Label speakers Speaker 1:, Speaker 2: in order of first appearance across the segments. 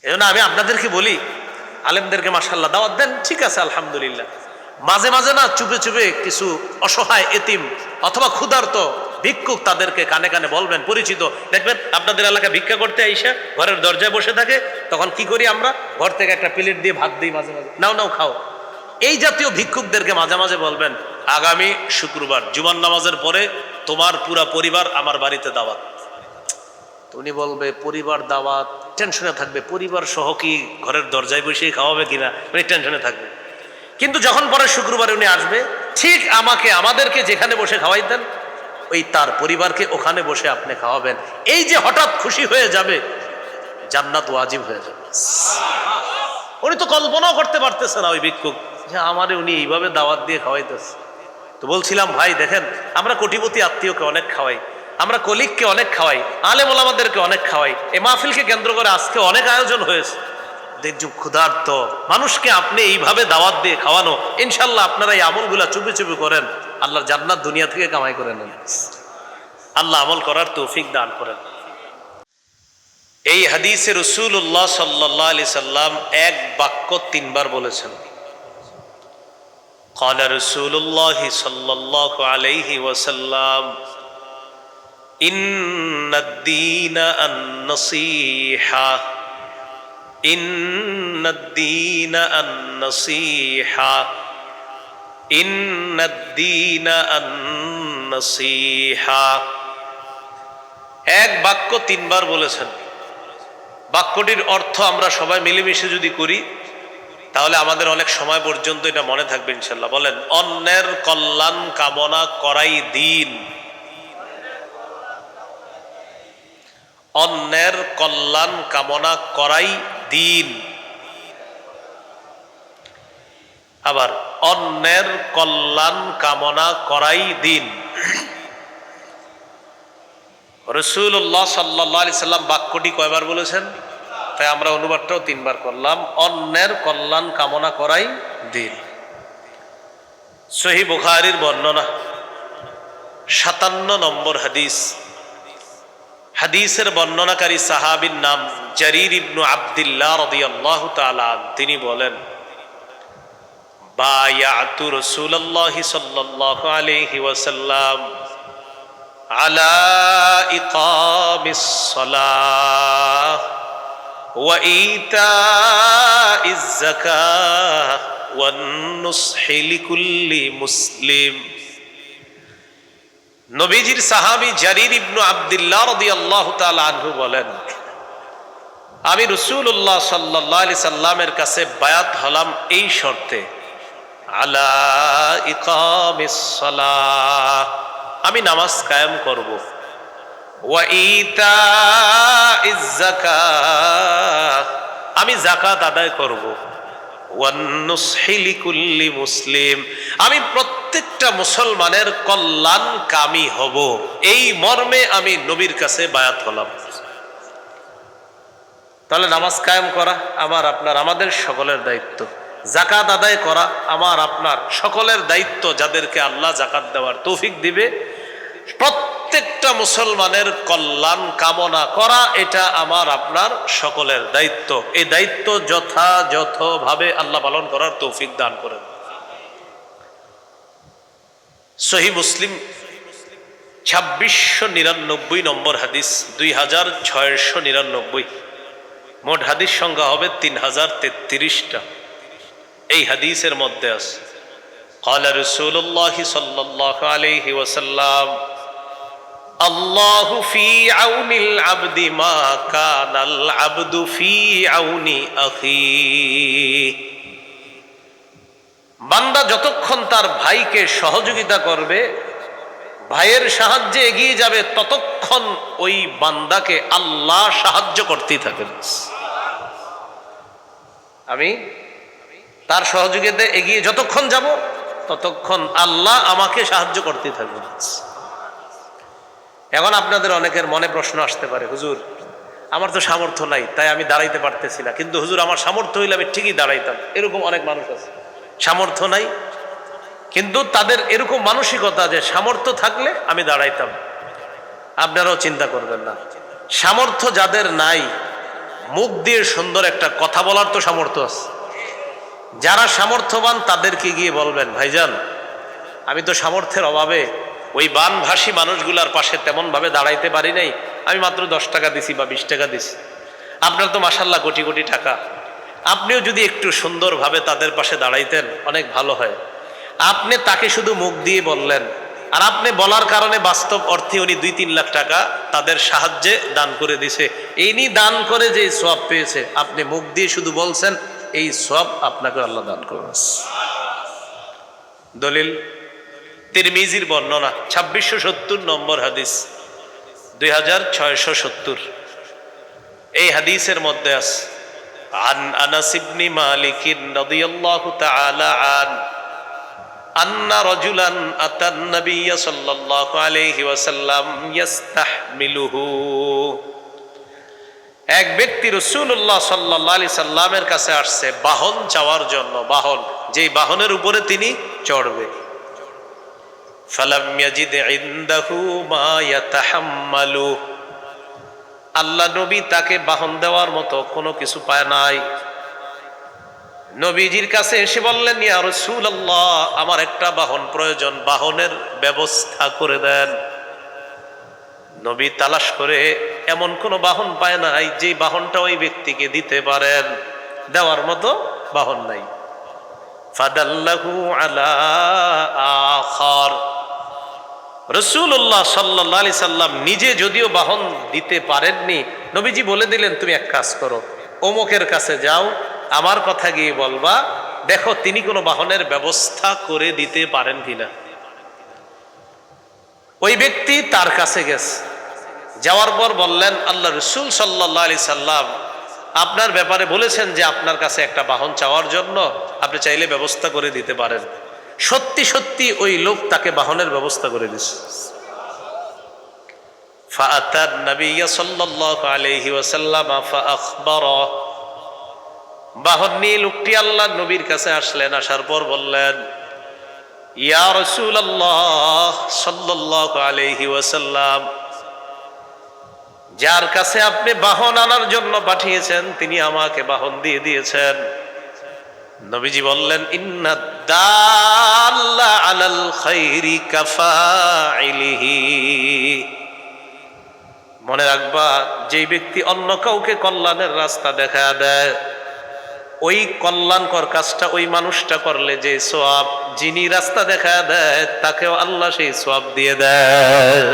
Speaker 1: এজন্য আমি আপনাদেরকে বলি, আলেমদেরকে মাশাআল্লাহ দাওয়াত দেন, ঠিক আছে আলহামদুলিল্লাহ। মাঝে মাঝে না চুপে চুপে কিছু অসহায় এতিম অথবা ক্ষুধার্ত ভিক্ষুক তাদেরকে কানে কানে বলবেন, পরিচিত দেখবেন আপনাদের এলাকায় ভিক্ষা করতে আইসা ঘরের দরজায় বসে থাকে, তখন কি করি আমরা, ঘর থেকে একটা প্লেট দিয়ে ভাত দিই, মাঝে মাঝে নাও নাও খাও। এই জাতীয় ভিক্ষুকদেরকে মাঝে মাঝে বলবেন, আগামী শুক্রবার জুমার নামাজের পরে তোমার পুরা পরিবার আমার বাড়িতে দাওয়াত। উনি বলবে পরিবার দাওয়াত, টেনশনে থাকবে, পরিবার সহ কি ঘরের দরজায় বসে খাওয়াবে কিনা, উনি টেনশনে থাকবে। কিন্তু যখন পরে শুক্রবারে উনি আসবে, ঠিক আমাদেরকে যেখানে বসে খাওয়াইতেন ওই তার পরিবারকে ওখানে বসে আপনি খাওয়াবেন। এই যে হঠাৎ খুশি হয়ে যাবে, জান্নাত ওয়াজিব হয়ে যাবে। উনি তো কল্পনাও করতে পারতেছে না ওই ভিক্ষুক যে আমারে উনি এইভাবে দাওয়াত দিয়ে খাওয়াইতেছে। তো বলছিলাম ভাই দেখেন, আমরা কোটিপতি আত্মীয়কে অনেক খাওয়াই, আমরা কলিগকে অনেক খাওয়াই, আলেম ওলামাদেরকে অনেক খাওয়াই। এই মাহফিলকে কেন্দ্র করে আজকে অনেক আয়োজন হয়েছে। দেখুন ক্ষুধার্ত মানুষকে আপনি এইভাবে দাওয়াত দিয়ে খাওয়ানো, ইনশাল্লাহ আপনারা এই আমলগুলা চুপি চুপি করেন, আল্লাহর জান্নাত দুনিয়া থেকে কামাই করে নেন। আল্লাহ আমল করার তৌফিক দান করেন। এই হাদিসে রাসূলুল্লাহ সাল্লাল্লাহু আলাইহি সাল্লাম এক বাক্য তিনবার বলেছেন। قال رسول الله صلى الله عليه وسلم إن الدين النصيحة إن الدين النصيحة إن الدين النصيحة। এক বাক্য তিনবার বলেছেন। বাক্যটির অর্থ আমরা সবাই মিলেমিশে যদি করি তাহলে আমাদের অনেক সময় পর্যন্ত এটা মনে থাকবে ইনশাল্লাহ। বলেন, অন্যের কল্যাণ কামনা করাই দিন। অন্যের কল্যাণ কামনা করাই দিন। আবার অন্যের কল্যাণ কামনা করাই দিন। রাসূলুল্লাহ সাল্লাল্লাহু আলাইহি সাল্লাম বাক্যটি কয়বার বলেছেন? তাই আমরা অনুবাদটাও তিনবার করলাম, অন্যের কল্যাণ কামনা করাই দিন। সহিহ বুখারীর বর্ণনা 57 নম্বর হাদিস। হাদিসের বর্ণনাকারী সাহাবীর নাম জারীর ইবনে আব্দুল্লাহ রাদিয়াল্লাহু তাআলা। তিনি বলেন, বায়াতু রাসূলুল্লাহি সাল্লাল্লাহু আলাইহি ওয়াসাল্লাম আলা ইকামিস সালাহ ওয়া ইতাইজ যাকাহ ওয়ান নুসহি লিকুল্লি মুসলিম। নবীজির সাহাবী জারীর ইবনে আব্দুল্লাহ রাদিয়াল্লাহু তাআলা আনহু বলেন, আমি রাসূলুল্লাহ সাল্লাল্লাহু আলাইহি সাল্লামের কাছে বায়াত হলাম এই শর্তে, আলা ইকামিস সালাহ, আমি নামাজ কায়েম করব, ওয়া ইতাইজ যাকাত, আমি যাকাত আদায় করব, ওয়ান নুসহি লিকুল্লি মুসলিম, আমি প্রত্যেকটা মুসলমানের কল্যাণকামী হব। এই মর্মে আমি নবীর কাছে বায়াত হলাম। তাহলে নামাজ কায়েম করা আমার আপনার আমাদের সকলের দায়িত্ব। যাকাত আদায় করা আমার আপনার সকলের দায়িত্ব। যাদেরকে আল্লাহ যাকাত দেওয়ার তৌফিক দিবে, প্রত্যেকটা মুসলমানের কল্যাণ কামনা করা এটা আমার আপনার সকলের দায়িত্ব। এই দায়িত্ব যথাযথভাবে আল্লাহ পালন করার তৌফিক দান করেন। সহিহ মুসলিম 2699 নম্বর হাদিস, 2699, মোট হাদিস সংখ্যা হবে 3033টা। এই হাদিসের মধ্যে আছে, قال رسول الله صلى الله عليه وسلم الله في عون العبد ما كان العبد في عون أخيه। বান্দা যতক্ষণ তার ভাইকে সহযোগিতা করবে, ভাইয়ের সাহায্যে এগিয়ে যাবে, ততক্ষণ ওই বান্দাকে আল্লাহ সাহায্য করতেই থাকেন। আমি তার সহযোগিতায় এগিয়ে যতক্ষণ যাব ততক্ষণ আল্লাহ আমাকে সাহায্য করতে থাকবে। এখন আপনাদের অনেকের মনে প্রশ্ন আসতে পারে, হুজুর আমার তো সামর্থ্য নাই তাই আমি দাঁড়াইতে পারতেছি না, কিন্তু হুজুর আমার সামর্থ্য হইলে আমি ঠিকই দাঁড়াইতাম। এরকম অনেক মানুষ আছে, সামর্থ্য নাই কিন্তু তাদের এরকম মানসিকতা যে সামর্থ্য থাকলে আমি দাঁড়াইতাম। আপনারাও চিন্তা করবেন না, সামর্থ্য যাদের নাই মুখ দিয়ে সুন্দর একটা কথা বলার তো সামর্থ্য আছে। যারা সামর্থ্যবান তাদেরকে গিয়ে বলবেন, ভাইজান আমি তো সামর্থ্যের অভাবে ওই বানভাসী মানুষগুলার পাশে তেমন ভাবে দাঁড়াইতে পারি নাই, আমি মাত্র 10 টাকা দিছি বা 20 টাকা দিছি, আপনার তো মাশাআল্লাহ কোটি কোটি টাকা, আপনিও যদি একটু সুন্দরভাবে তাদের পাশে দাঁড়াইতেন অনেক ভালো হয়। আপনি তাকে শুধু মুখ দিয়ে বললেন, আর আপনি বলার কারণে বাস্তব অর্থে উনি 2-3 লাখ টাকা তাদের সাহায্যে দান করে দিছে। এই নিয়ে দান করে যে সওয়াব পেয়েছে, আপনি মুখ দিয়ে শুধু বলছেন, এই সওয়াব আপনাকে আল্লাহ দান করবে। দলিল তিরমিজির বর্ণনা 2670 নম্বর হাদিস, 2670। এই হাদিসের মধ্যে আছে عن أنس بن مالك رضي الله تعالى عنه أن رجلا أتى النبي صلى الله عليه وسلم يستحمله। এক ব্যক্তি রাসূলুল্লাহ সাল্লাল্লাহু আলাইহি সাল্লামের কাছে আসছে বাহন চাওয়ার জন্য, বাহন যেই বাহনের উপরে তিনি চড়বে। ফালাম ইয়াজিদ ইনদাহু মা ইয়াতাহাম্মালু, আল্লাহ নবী তাকে বাহন দেওয়ার মতো কোনো কিছু পায় নাই। নবীজির কাছে এসে বললেন, ইয়া রাসূলুল্লাহ আমার একটা বাহন প্রয়োজন, বাহনের ব্যবস্থা করে দেন। নবী তালাশ করে এমন কোন বাহন পায় নাই যে বাহনটা ওই ব্যক্তিকে দিতে পারেন, দেওয়ার মতো বাহন নাই। ফাদাল্লাহু আলা আখার, রাসূলুল্লাহ সাল্লাল্লাহু আলাইহি সাল্লাম নিজে যদিও বাহন দিতে পারেননি, নবীজি বলে দিলেন তুমি এক কাজ করো, অমুকের কাছে যাও, আমার কথা গিয়ে বলবা, দেখো তিনি কোনো বাহনের ব্যবস্থা করে দিতে পারেন কিনা। ওই ব্যক্তি তার কাছে গেছে, যাওয়ার পর বললেন, আল্লাহ রাসূল সাল্লাল্লাহু আলাইহি সাল্লাম আপনার ব্যাপারে বলেছেন যে আপনার কাছে একটা বাহন চাওয়ার জন্য, আপনি চাইলে ব্যবস্থা করে দিতে পারেন। সত্যি সত্যি ওই লোক তাকে বাহনের ব্যবস্থা করে দিয়েছে। ফাআতান নবিয়্য সাল্লাল্লাহু আলাইহি ওয়াসাল্লাম ফাআখবারা, বাহন নিয়ে লোকটি আল্লাহর নবীর কাছে আসলেন, আসার পর বললেন, ইয়া রাসূলুল্লাহ সাল্লাল্লাহু আলাইহি ওয়াসাল্লাম যার কাছে আপনি বাহন আনার জন্য পাঠিয়েছেন তিনি আমাকে বাহন দিয়ে দিয়েছেন। নবীজি বললেন, ইন্নাদ দাল্লা আলাল খাইরি কাফাইলিহি, মনে রাখবা যেই ব্যক্তি অন্য কাউকে কল্যাণের রাস্তা দেখা দেয়, ওই কল্যাণকর কাজটা ওই মানুষটা করলে যে সওয়াব যিনি রাস্তা দেখা দেয় তাকেও আল্লাহ সেই সওয়াব দিয়ে দেয়।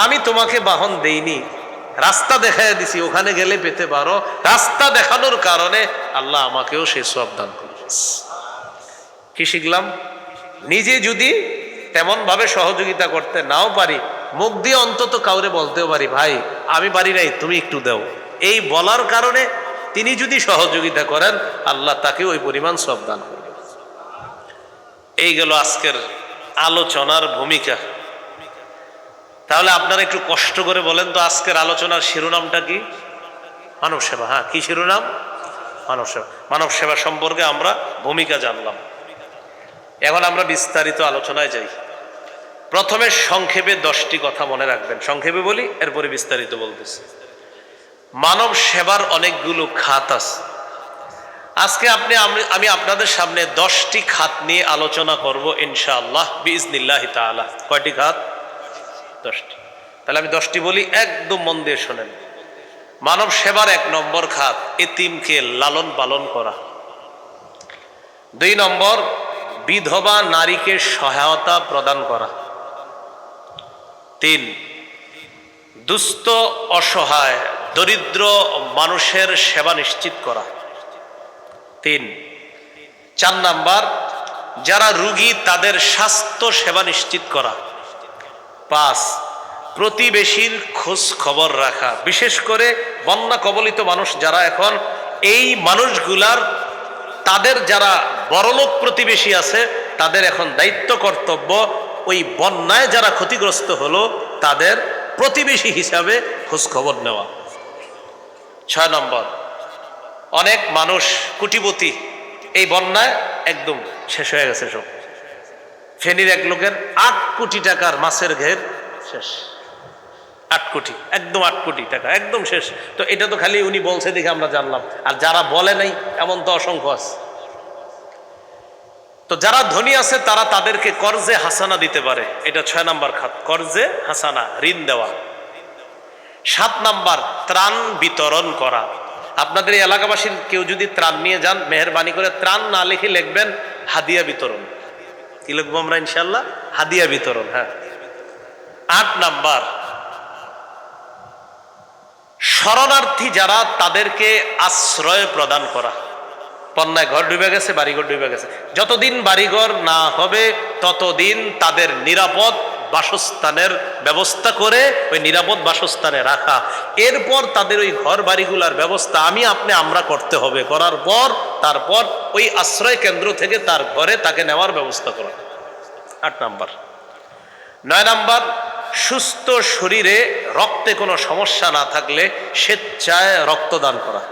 Speaker 1: আমি তোমাকে বাহন দেইনি, রাস্তা দেখায় দিছি, ওখানে গেলে পেতে পারো, রাস্তা দেখানোর কারণে আল্লাহ আমাকেও সেই সওয়াব দান করবে। কি শিখলাম? নিজে যদি তেমন ভাবে সহযোগিতা করতে নাও পারি, মুখ দিয়ে অন্তত কাউরে বলতেও পারি, ভাই আমি পারি নাই তুমি একটু দাও, এই বলার কারণে তিনি যদি সহযোগিতা করেন আল্লাহ তাকে ওই পরিমাণ সওয়াব দান করবে। এই গেল আজকের আলোচনার ভূমিকা। তাহলে আপনারা একটু কষ্ট করে বলেন তো, আজকের আলোচনার শিরোনামটা কি? মানব সেবা। হ্যাঁ, কি শিরোনাম? মানব সেবা। মানব সেবা সম্পর্কে আমরা ভূমিকা জানলাম। এখন আমরা বিস্তারিত আলোচনায় যাই। প্রথমে সংক্ষেপে 10টি কথা মনে রাখবেন, সংক্ষেপে বলি, এরপরে বিস্তারিত বলতেছি। মানব সেবার অনেকগুলো খাত আছে। আজকে আমি আপনাদের সামনে 10টি খাত নিয়ে আলোচনা করব ইনশাআল্লাহ বিইজনিল্লাহি তাআলা। কয়টি খাত? 10টি। তাহলে আমি 10টি বলি, একদম মন দিয়ে শোনেন। মানব সেবার 1 নম্বর খাত এতিমকে লালন পালন করা। 2 নম্বর বিধবা নারীকে সহায়তা প্রদান করা। 3 দুস্থ অসহায় দরিদ্র মানুষের সেবা নিশ্চিত করা। 4 নাম্বার যারা রোগী তাদের স্বাস্থ্য সেবা নিশ্চিত করা। 5 প্রতিবেশীর খোঁজ খবর রাখা, বিশেষ করে বন্যা কবলিত মানুষ যারা, এখন এই মানুষগুলার তাদের যারা বড়লোক প্রতিবেশী আছে তাদের এখন দায়িত্ব কর্তব্য ওই বন্যায় যারা ক্ষতিগ্রস্ত হলো তাদের প্রতিবেশী হিসাবে খোঁজ খবর নেওয়া। 6 নম্বর অনেক মানুষ কোটিপতি, এই বন্যায় একদম শেষ হয়ে গেছে সব। ফেনীর এক লোকের 8 কোটি টাকার মাছের ঘের শেষ। 8 কোটি, একদম 8 কোটি টাকা, একদম শেষ। তো এটা তো খালি উনি বলছে দেখে আমরা জানলাম, আর যারা বলে নাই এমন তো অসংখ্য আছে। তো যারা ধনী আছে তারা তাদেরকে কর্জে হাসানা দিতে পারে, এটা 6 নাম্বার খাত, কর্জে হাসানা, ঋণ দেওয়া। 7 নাম্বার ত্রাণ বিতরণ করা। আপনাদের এই এলাকাবাসীর কেউ যদি ত্রাণ নিয়ে যান, মেহেরবানি করে ত্রাণ না লিখে লিখবেন হাদিয়া বিতরণ। কি লিখবো আমরা ইনশাল্লাহ? হাদিয়া বিতরণ। হ্যাঁ। 8 নাম্বার শরণার্থী যারা তাদেরকে আশ্রয় প্রদান করা। বন্যায় ঘর ডুবে গেছে, বাড়িঘর ডুবে গেছে, যতদিন বাড়িঘর না হবে ততদিন তাদের নিরাপদ বাসস্থানের ব্যবস্থা করে ওই নিরাপদ বাসস্থানে রাখা। এরপর তাদের ওই ঘর বাড়িগুলার ব্যবস্থা আমরা করতে হবে। করার পর তারপর ওই আশ্রয় কেন্দ্র থেকে তার ঘরে তাকে নেওয়ার ব্যবস্থা করা। 8 নাম্বার। 9 নাম্বার সুস্থ শরীরে রক্তে কোনো সমস্যা না থাকলে স্বেচ্ছায় রক্তদান করা।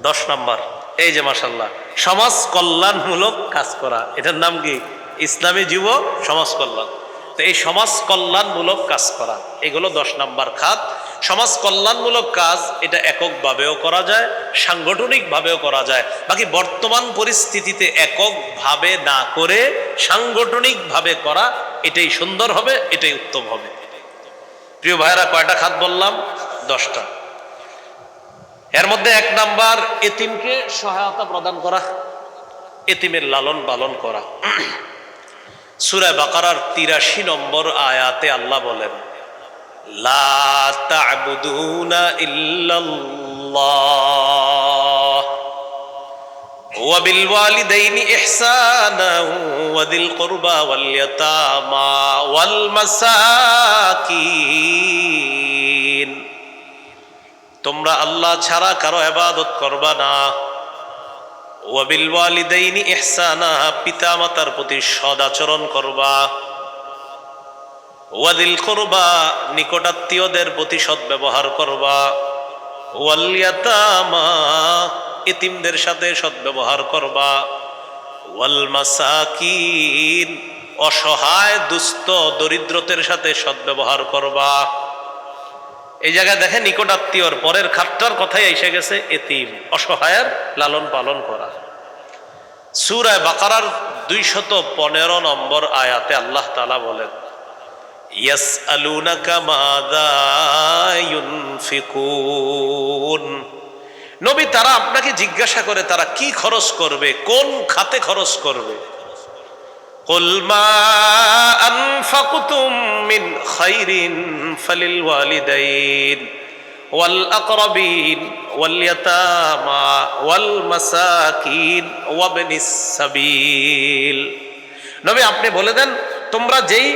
Speaker 1: 10 নাম্বার এই যে মাশাআল্লাহ সমাজ কল্যাণমূলক কাজ করা, এটার নাম কি? ইসলামী যুব সমাজ কল্যাণ। তো এই সমাজ কল্যাণমূলক কাজ করা, এগুলো 10 নাম্বার খাত। সমাজ কল্যাণমূলক কাজ এটা এককভাবেও করা যায়, সাংগঠনিকভাবেও করা যায়। বাকি বর্তমান পরিস্থিতিতে এককভাবে না করে সাংগঠনিকভাবে করা, এটাই সুন্দর হবে, এটাই উত্তম হবে। প্রিয় ভাইরা, কয়টা খাত বললাম? 10টা। এর মধ্যে 1 নাম্বার এতিমকে সহায়তা প্রদান করা, এতিমের লালন পালন করা। সূরা বাকারার 83 নম্বর আয়াতে আল্লাহ বলেন, লা তা'বুদুনা ইল্লাল্লাহ ওয়া বিল ওয়ালিদাইনি ইহসানা ওয়া যিল কুরবা ওয়াল ইয়াতামা ওয়াল মাসাকিন। তোমরা আল্লাহ ছাড়া কারো ইবাদত করবা না। ওয়া বিল ওয়ালিদাইনি ইহসানা, পিতা মাতার প্রতি সদাচরণ করবা। ওয়া যিল কুরবা, নিকটাত্মীয়দের প্রতি সদ্ব্যবহার করবা। ওয়াল ইয়াতামা, এতিমদের সাথে সদ্ব্যবহার করবা। ওয়াল মাসাকিন, অসহায় দুস্থ দরিদ্রদের সাথে সদ্ব্যবহার করবা। এই জায়গায় দেখেন নিকটাত্মীয়র পরের খাতটার কথাই এসে গেছে এতিম, অসহায়ের লালন পালন করা। সূরা বাকারার 215 নম্বর আয়াতে আল্লাহ তাআলা বলেন, ইয়াসআলুনাকা মাযা ইউনফিকুন। নবী, তারা আপনাকে জিজ্ঞাসা করে তারা কি খরচ করবে, কোন খাতে খরচ করবে। কুল মা আনফাকতুম মিন খাইরিন ফালিল ওয়ালিদাইন ওয়াল আকরাবিন ওয়াল ইয়াতামা ওয়াল মাসাকিন ওয়া ইবনিস সাবিল। নবী, আপনি বলে দেন তোমরা যেই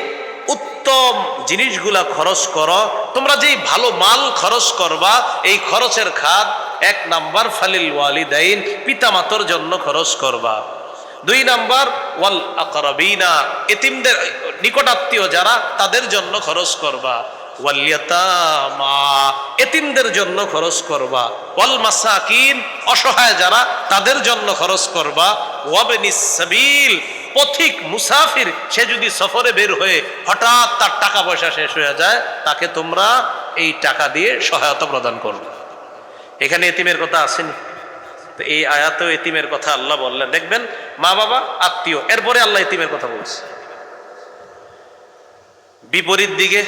Speaker 1: উত্তম জিনিসগুলা খরচ করো, তোমরা যেই ভালো মাল খরচ করবা, এই খরচের খাত 1 নাম্বার ফালিল ওয়ালিদাইন, পিতামাতার জন্য খরচ করবা। 2 নাম্বার ওয়াল আকরাবিনা, এতিমদের নিকটাত্মীয় যারা তাদের জন্য খরচ করবা। ওয়াল ইয়াতামা, এতিমদের জন্য খরচ করবা। ওয়াল মাসাকিন, অসহায় যারা তাদের জন্য খরচ করবা। ওয়া ইবনিস সাবিল, পথিক মুসাফির, সে যদি সফরে বের হয়ে হঠাৎ তার টাকা পয়সা শেষ হয়ে যায়, তাকে তোমরা এই টাকা দিয়ে সহায়তা প্রদান করবে। এখানে এতিমের কথা আসেনি? তো এই আয়াতেও এতিমের কথা আল্লাহ বললেন। দেখবেন মা বাবা আত্মীয়, এরপরে আল্লাহ এতিমের কথা বলছে। বিপরীত দিকে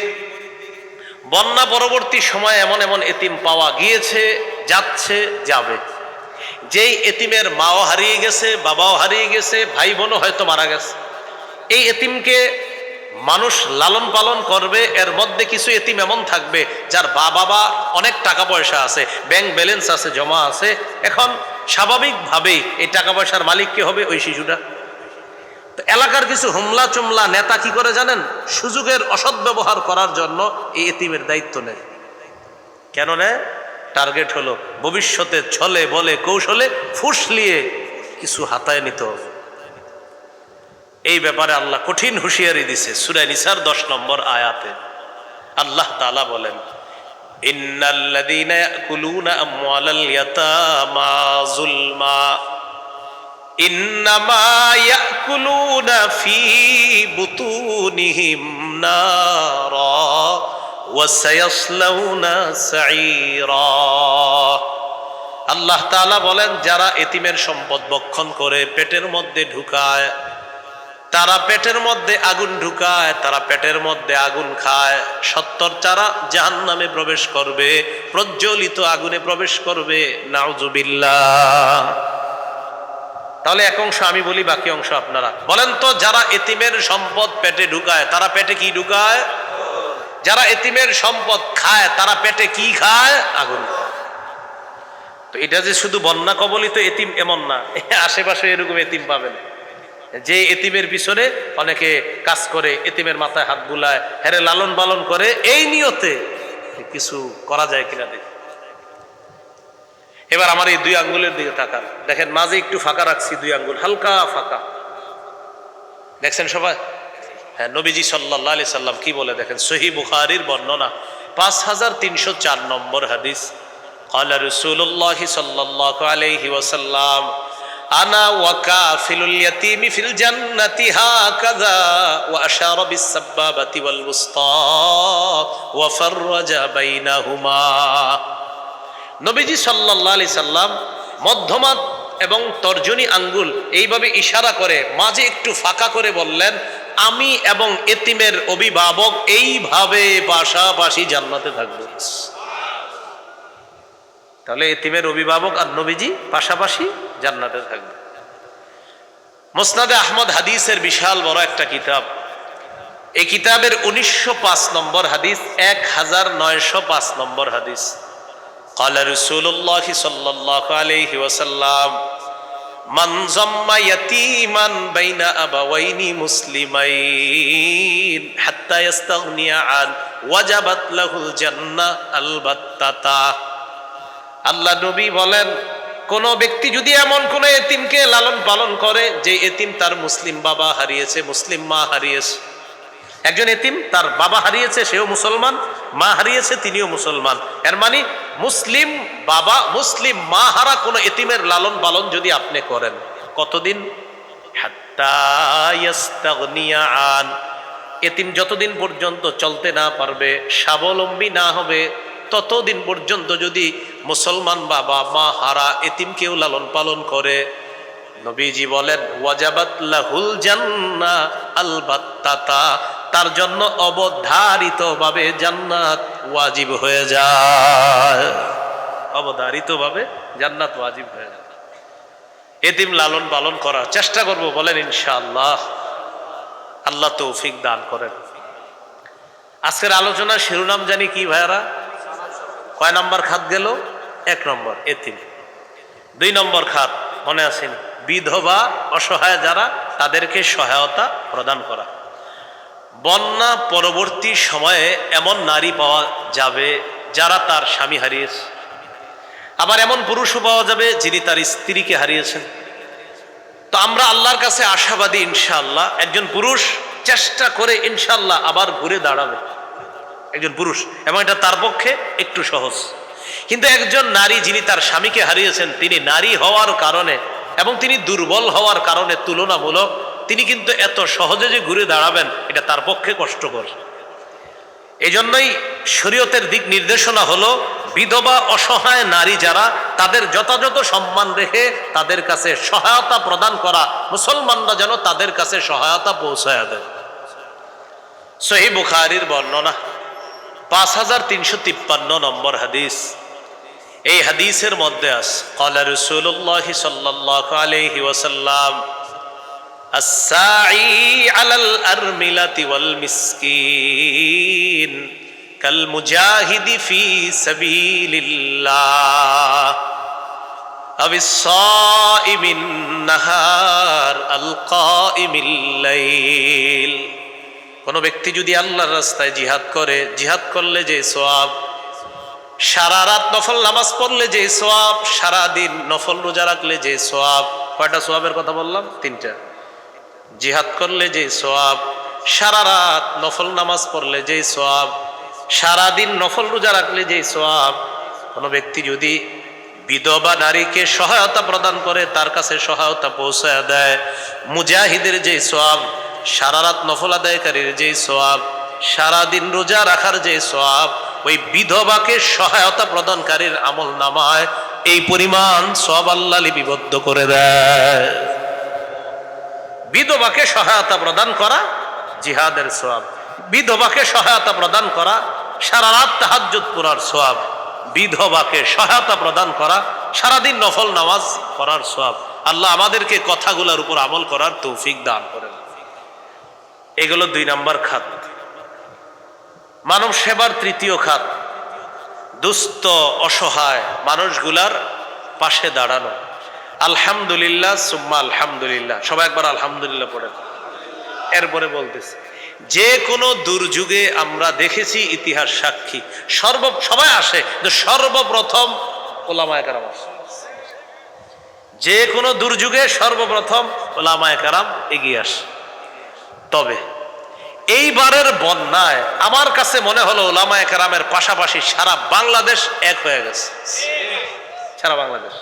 Speaker 1: বন্যা পরবর্তী সময় এমন এমন এতিম পাওয়া গিয়েছে, যাচ্ছে, যাবে। যেই এতিমের মাও হারিয়ে গেছে, বাবাও হারিয়ে গেছে, ভাই বোনও হয়তো মারা গেছে, এই এতিমকে মানুষ লালন পালন করবে। এর মধ্যে কিছু এতিম এমন থাকবে যার বাবা অনেক টাকা পয়সা আছে, ব্যাংক ব্যালেন্স আছে, জমা আছে। এখন স্বাভাবিকভাবেই এই টাকা পয়সার মালিক কে হবে? ওই শিশুটা। তো এলাকার কিছু হুমলা চুমলা নেতা কি করে জানেন? সুযোগের অসৎ ব্যবহার করার জন্য এই এতিমের দায়িত্ব নেয়। কেন নেয়? টার্গেট হলো ভবিষ্যতে ছলে বলে কৌশলে ফুসলিয়ে কিছু হাতায় নিতে হবে। এই ব্যাপারে আল্লাহ কঠিন হুঁশিয়ারি দিছে সূরা নিসার 10 নম্বর আয়াতে। আল্লাহ তাআলা বলেন, ইন্নাল্লাযীনা ইয়াকুলুনা আমওয়ালাল ইয়াতামা যুলমা ইন্নামা ইয়াকুলুনা ফি বুতুনিহিম নারা ওয়াসায়াসলাউনা সাঈরা। আল্লাহ তাআলা বলেন, যারা এতিমের সম্পদ ভক্ষণ করে পেটের মধ্যে ঢুকায়, তারা পেটের মধ্যে আগুন ঢুকায়, তারা পেটের মধ্যে আগুন খায়, 70 তারা জাহান্নামে প্রবেশ করবে, প্রজ্বলিত আগুনে প্রবেশ করবে। নাউজুবিল্লাহ। তাহলে এক অংশ আমি বলি, বাকি অংশ আপনারা বলেন তো। যারা এতিমের সম্পদ পেটে ঢুকায়, তারা পেটে কি ঢুকায়? যারা এতিমের সম্পদ খায়, তারা পেটে কি খায়? আগুন খায়। তো এটা যে শুধু বন্যা কবলিত এতিম এমন না, আশেপাশে এরকম এতিম পাবেন, যে এতিমের পিছনে অনেকে কাজ করে, এতিমের মাথায় হাত বুলায়, হেরে লালন পালন করে, এই নিয়তে কিছু করা যায় কিনা দেখি। এবার আমার এই 2 আঙ্গুলের দিকে তাকান, দেখেন মাঝে একটু ফাঁকা রাখছি, 2 আঙ্গুল হালকা ফাঁকা, দেখছেন সবাই? হ্যাঁ, নবীজি সাল্লাল্লাহু আলাইহি সাল্লাম কি বলে দেখেন, সহিহ বুখারীর বর্ণনা 5304 নম্বর হাদিস। قال رسول الله صلى الله عليه وسلم أنا وكافل اليتيم في الجنة هكذا وأشار بالسبابة والوسطى وفرج بينهما। নবীজি সাল্লাল্লাহু আলাইহি সাল্লাম মধ্যমা এবং তর্জনী আঙ্গুল এইভাবে ইশারা করে মাঝে একটু ফাঁকা করে বললেন, আমি এবং এতিমের অভিভাবক এইভাবে পাশাপাশি জান্নাতে থাকবো। তাহলে এতিমের অভিভাবক আর নবীজি পাশাপাশি জান্নাতে থাকবে। মুসনাদে আহমদ হাদিসের বিশাল বড় একটা কিতাব, এই কিতাবের 1905 নম্বর হাদিস, 1905 নম্বর হাদিস। قال رسول الله صلى الله عليه وسلم من ضم يتيما بين أبوين مسلمين حتى يستغني عن وجبت له الجنة البتة। আল্লাহ নবী বলেন, কোন ব্যক্তি যদি এমন কোন এতিমকে লালন পালন করে, যে এতিম তার মুসলিম বাবা হারিয়েছে, মুসলিম মা হারিয়েছে। একজন এতিম তার বাবা হারিয়েছে, সেও মুসলমান, মা হারিয়েছে, তিনিও মুসলমান। এর মানে মুসলিম বাবা মুসলিম মা হারা কোন এতিমের লালন পালন যদি আপনি করেন, কতদিন? হাত্তা ইয়াস্তাগনিয়া আন, এতিম যতদিন পর্যন্ত চলতে না পারবে, স্বাবলম্বী না হবে, ততদিন পর্যন্ত যদি মুসলমান বাবা মা হারা এতিমকেও লালন পালন করে, নবীজি বলেন ওয়াজাবাত লাহুল জান্নাহ আলবাত্তাতা, তার জন্য অবধারিতভাবে জান্নাত ওয়াজিব হয়ে যায়। অবধারিতভাবে জান্নাত ওয়াজিব হয়ে যায়। এতিম লালন পালন করার চেষ্টা করব, বলেন ইনশাআল্লাহ। আল্লাহ তৌফিক দান করেন। আজকের আলোচনার শিরোনাম জানি কি ভাইয়ারা? কয় নম্বর খাত গেল? 1 নম্বর এতিম। 2 নম্বর খাত মনে আছেন? বিধবা, অসহায় যারা, তাদেরকে সহায়তা প্রদান করা। বন্যা পরবর্তী সময়ে এমন নারী পাওয়া যাবে যারা তার স্বামী হারিয়েছে, আবার এমন পুরুষও পাওয়া যাবে যিনি তার স্ত্রীকে হারিয়েছেন। তো আমরা আল্লাহর কাছে আশাবাদী ইনশাআল্লাহ, একজন পুরুষ চেষ্টা করে ইনশাআল্লাহ আবার ঘুরে দাঁড়াবে, একজন পুরুষ, এবং এটা তার পক্ষে একটু সহজ। কিন্তু একজন নারী যিনি তার স্বামীকে হারিয়েছেন, তিনি নারী হওয়ার কারণে এবং তিনি দুর্বল হওয়ার কারণে তুলনামূলক তিনি কিন্তু এত সহজে যে ঘুরে দাঁড়াবেন, এটা তার পক্ষে কষ্টকর। এই জন্যই শরীয়তের দিক নির্দেশনা হলো, বিধবা অসহায় নারী যারা, তাদের যথাযথ সম্মান রেখে তাদের কাছে সহায়তা প্রদান করা, মুসলমানরা যেন তাদের কাছে সহায়তা পৌঁছায় দেয়। সহিহ বুখারীর বর্ণনা 5353 নম্বর হাদিস। এই হাদিসের মধ্যে আছে, ক্বালা রাসূলুল্লাহ সাল্লাল্লাহু আলাইহি ওয়াসাল্লাম আস-সাঈ আলাল আরমিলাতি ওয়াল মিসকিন কাল মুজাহিদি ফি সাবিলিল্লাহ আবিস সাইমিন নাহার আল কাইমিল লাইল। কোন ব্যক্তি যদি আল্লাহর রাস্তায় জিহাদ করে, জিহাদ করলে যে সওয়াব, সারা রাত নফল নামাজ পড়লে যে সওয়াব, সারা দিন নফল রোজা রাখলে যে সওয়াব। কয়টা সওয়াবের কথা বললাম? 3টা। জিহাদ করলে যে সওয়াব, সারা রাত নফল নামাজ পড়লে যে সওয়াব, সারা দিন নফল রোজা রাখলে যে সওয়াব। কোন ব্যক্তি যদি বিধবা নারীকে সহায়তা প্রদান করে, তার কাছে সহায়তা পৌঁছায় দেয়, মুজাহিদের যে সওয়াব, সারা রাত নফল আদায়কারীর যে সওয়াব, সারাদিন রোজা রাখার যে সওয়াব, ওই বিধবাকে সহায়তা প্রদানকারীর আমল নামায় এই পরিমাণ সওয়াব আল্লাহ লিপিবদ্ধ করে দেয়। বিধবাকে সহায়তা প্রদান করা জিহাদের সওয়াব, বিধবাকে সহায়তা প্রদান করা সারা রাত তাহাজ্জুদ পড়ার সওয়াব, বিধবাকে সহায়তা প্রদান করা সারাদিন নফল নামাজ পড়ার সওয়াব। আল্লাহ আমাদেরকে কথাগুলোর উপর আমল করার তৌফিক দান করেন। এগুলো 2 নম্বর খাত। মানব সেবার 3য় খাত, দুস্থ অসহায় মানুষগুলার পাশে দাঁড়ানো। আলহামদুলিল্লাহ সুম্মা আলহামদুলিল্লাহ, সবাই একবার আলহামদুলিল্লাহ পড়েন। এরপরে বলতেছি, যে কোনো দুর্যোগে আমরা দেখেছি, ইতিহাস সাক্ষী, সবাই আসে, সর্বপ্রথম ওলামায়ে কেরাম আসে। যে কোনো দুর্যোগে সর্বপ্রথম ওলামায়ে কেরাম এগিয়ে আসে। তবে এইবারের বন্যায় আমার কাছে মনে হলো ওলামায়ে কেরামের পাশাপাশি সারা বাংলাদেশ এক হয়ে গেছে। সারা বাংলাদেশ,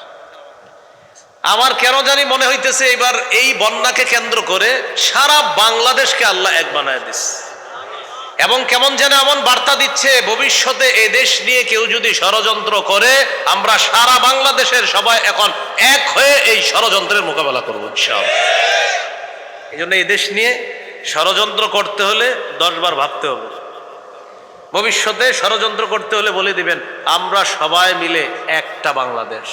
Speaker 1: আমার কেন জানি মনে হইতেছে এবার এই বন্যাকে কেন্দ্র করে সারা বাংলাদেশকে আল্লাহ এক বানায় দিচ্ছে। এবং কেমন যেন এমন বার্তা দিচ্ছে, ভবিষ্যতে এই দেশ নিয়ে কেউ যদি ষড়যন্ত্র করে, আমরা সারা বাংলাদেশের সবাই এখন এক হয়ে এই ষড়যন্ত্রের মোকাবেলা করবো ইনশাআল্লাহ। এই জন্য এই দেশ নিয়ে ষড়যন্ত্র করতে হলে 10 বার ভাবতে হবে। ভবিষ্যতে ষড়যন্ত্র করতে হলে বলে দিবেন, আমরা সবাই মিলে একটা বাংলাদেশ।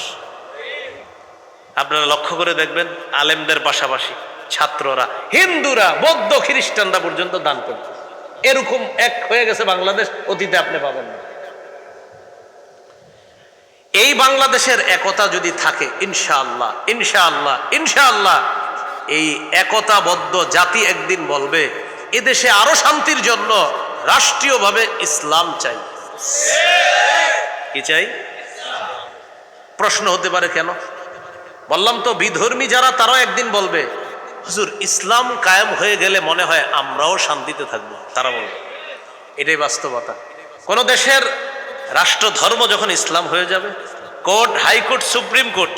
Speaker 1: আপনারা লক্ষ্য করে দেখবেন, আলেমদের পাশাপাশি ছাত্ররা, হিন্দুরা, বৌদ্ধ, খ্রিস্টানরা পর্যন্ত দান করবে। এরকম এক হয়ে গেছে বাংলাদেশ, অতীতে আপনি পাবেন না। এই বাংলাদেশের একতা যদি থাকে, ইনশাআল্লাহ ইনশাআল্লাহ ইনশাআল্লাহ এই একতাবদ্ধ জাতি একদিন বলবে, এদেশে আরো শান্তির জন্য রাষ্ট্রীয়ভাবে ইসলাম চাই। কি চাই? প্রশ্ন হতে পারে কেন? বললাম তো, বিধর্মী যারা তারাও একদিন বলবে, হুজুর ইসলাম কায়েম হয়ে গেলে মনে হয় আমরাও শান্তিতে থাকবো। তারা বলবে, এটাই বাস্তবতা। কোন দেশের রাষ্ট্র ধর্ম যখন ইসলাম হয়ে যাবে, কোর্ট, হাইকোর্ট, সুপ্রিম কোর্ট,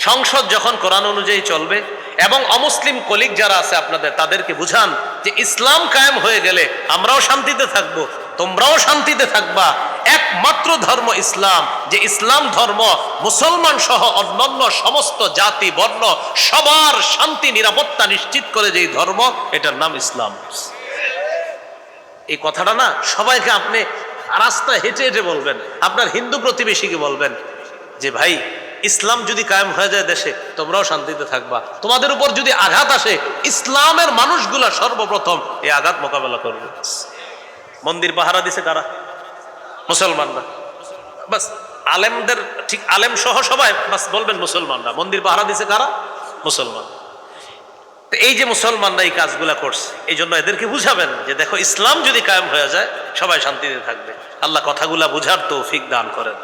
Speaker 1: সংসদ যখন কোরআন অনুযায়ী চলবে, এবং অমুসলিম কলিগ যারা আছে আপনাদের, তাদেরকে বুঝান যে ইসলাম কায়েম হয়ে গেলে আমরাও শান্তিতে থাকবো, তোমরাও শান্তিতে থাকবা। একমাত্র ধর্ম ইসলাম, যে ইসলাম ধর্ম মুসলমান সহ অন্যান্য সমস্ত জাতি বর্ণ সবার শান্তি নিরাপত্তা নিশ্চিত করে যেই ধর্ম, এটার নাম ইসলাম। এই কথাটা না সবাইকে আপনি রাস্তায় হেঁটে হেঁটে বলবেন, আপনার হিন্দু প্রতিবেশীকে বলবেন যে ভাই, ইসলাম যদি কায়েম হয়ে যায় দেশে, তোমরাও শান্তিতে থাকবা। তোমাদের উপর যদি আঘাত আসে, ইসলামের মানুষগুলা সর্বপ্রথম এই আঘাত মোকাবেলা করবে। মন্দির পাহারা দিছে কারা? মুসলমানরা। বাস আলেমদের, ঠিক আলেম সহ সবাই বাস বলবেন মুসলমানরা। মন্দির পাহারা দিছে কারা? মুসলমান। এই যে মুসলমানরা এই কাজগুলা করছে, এই জন্য এদেরকে বুঝাবেন যে দেখো, ইসলাম যদি কায়েম হয়ে যায় সবাই শান্তিতে থাকবে। আল্লাহ কথাগুলা বুঝার তৌফিক দান করেন।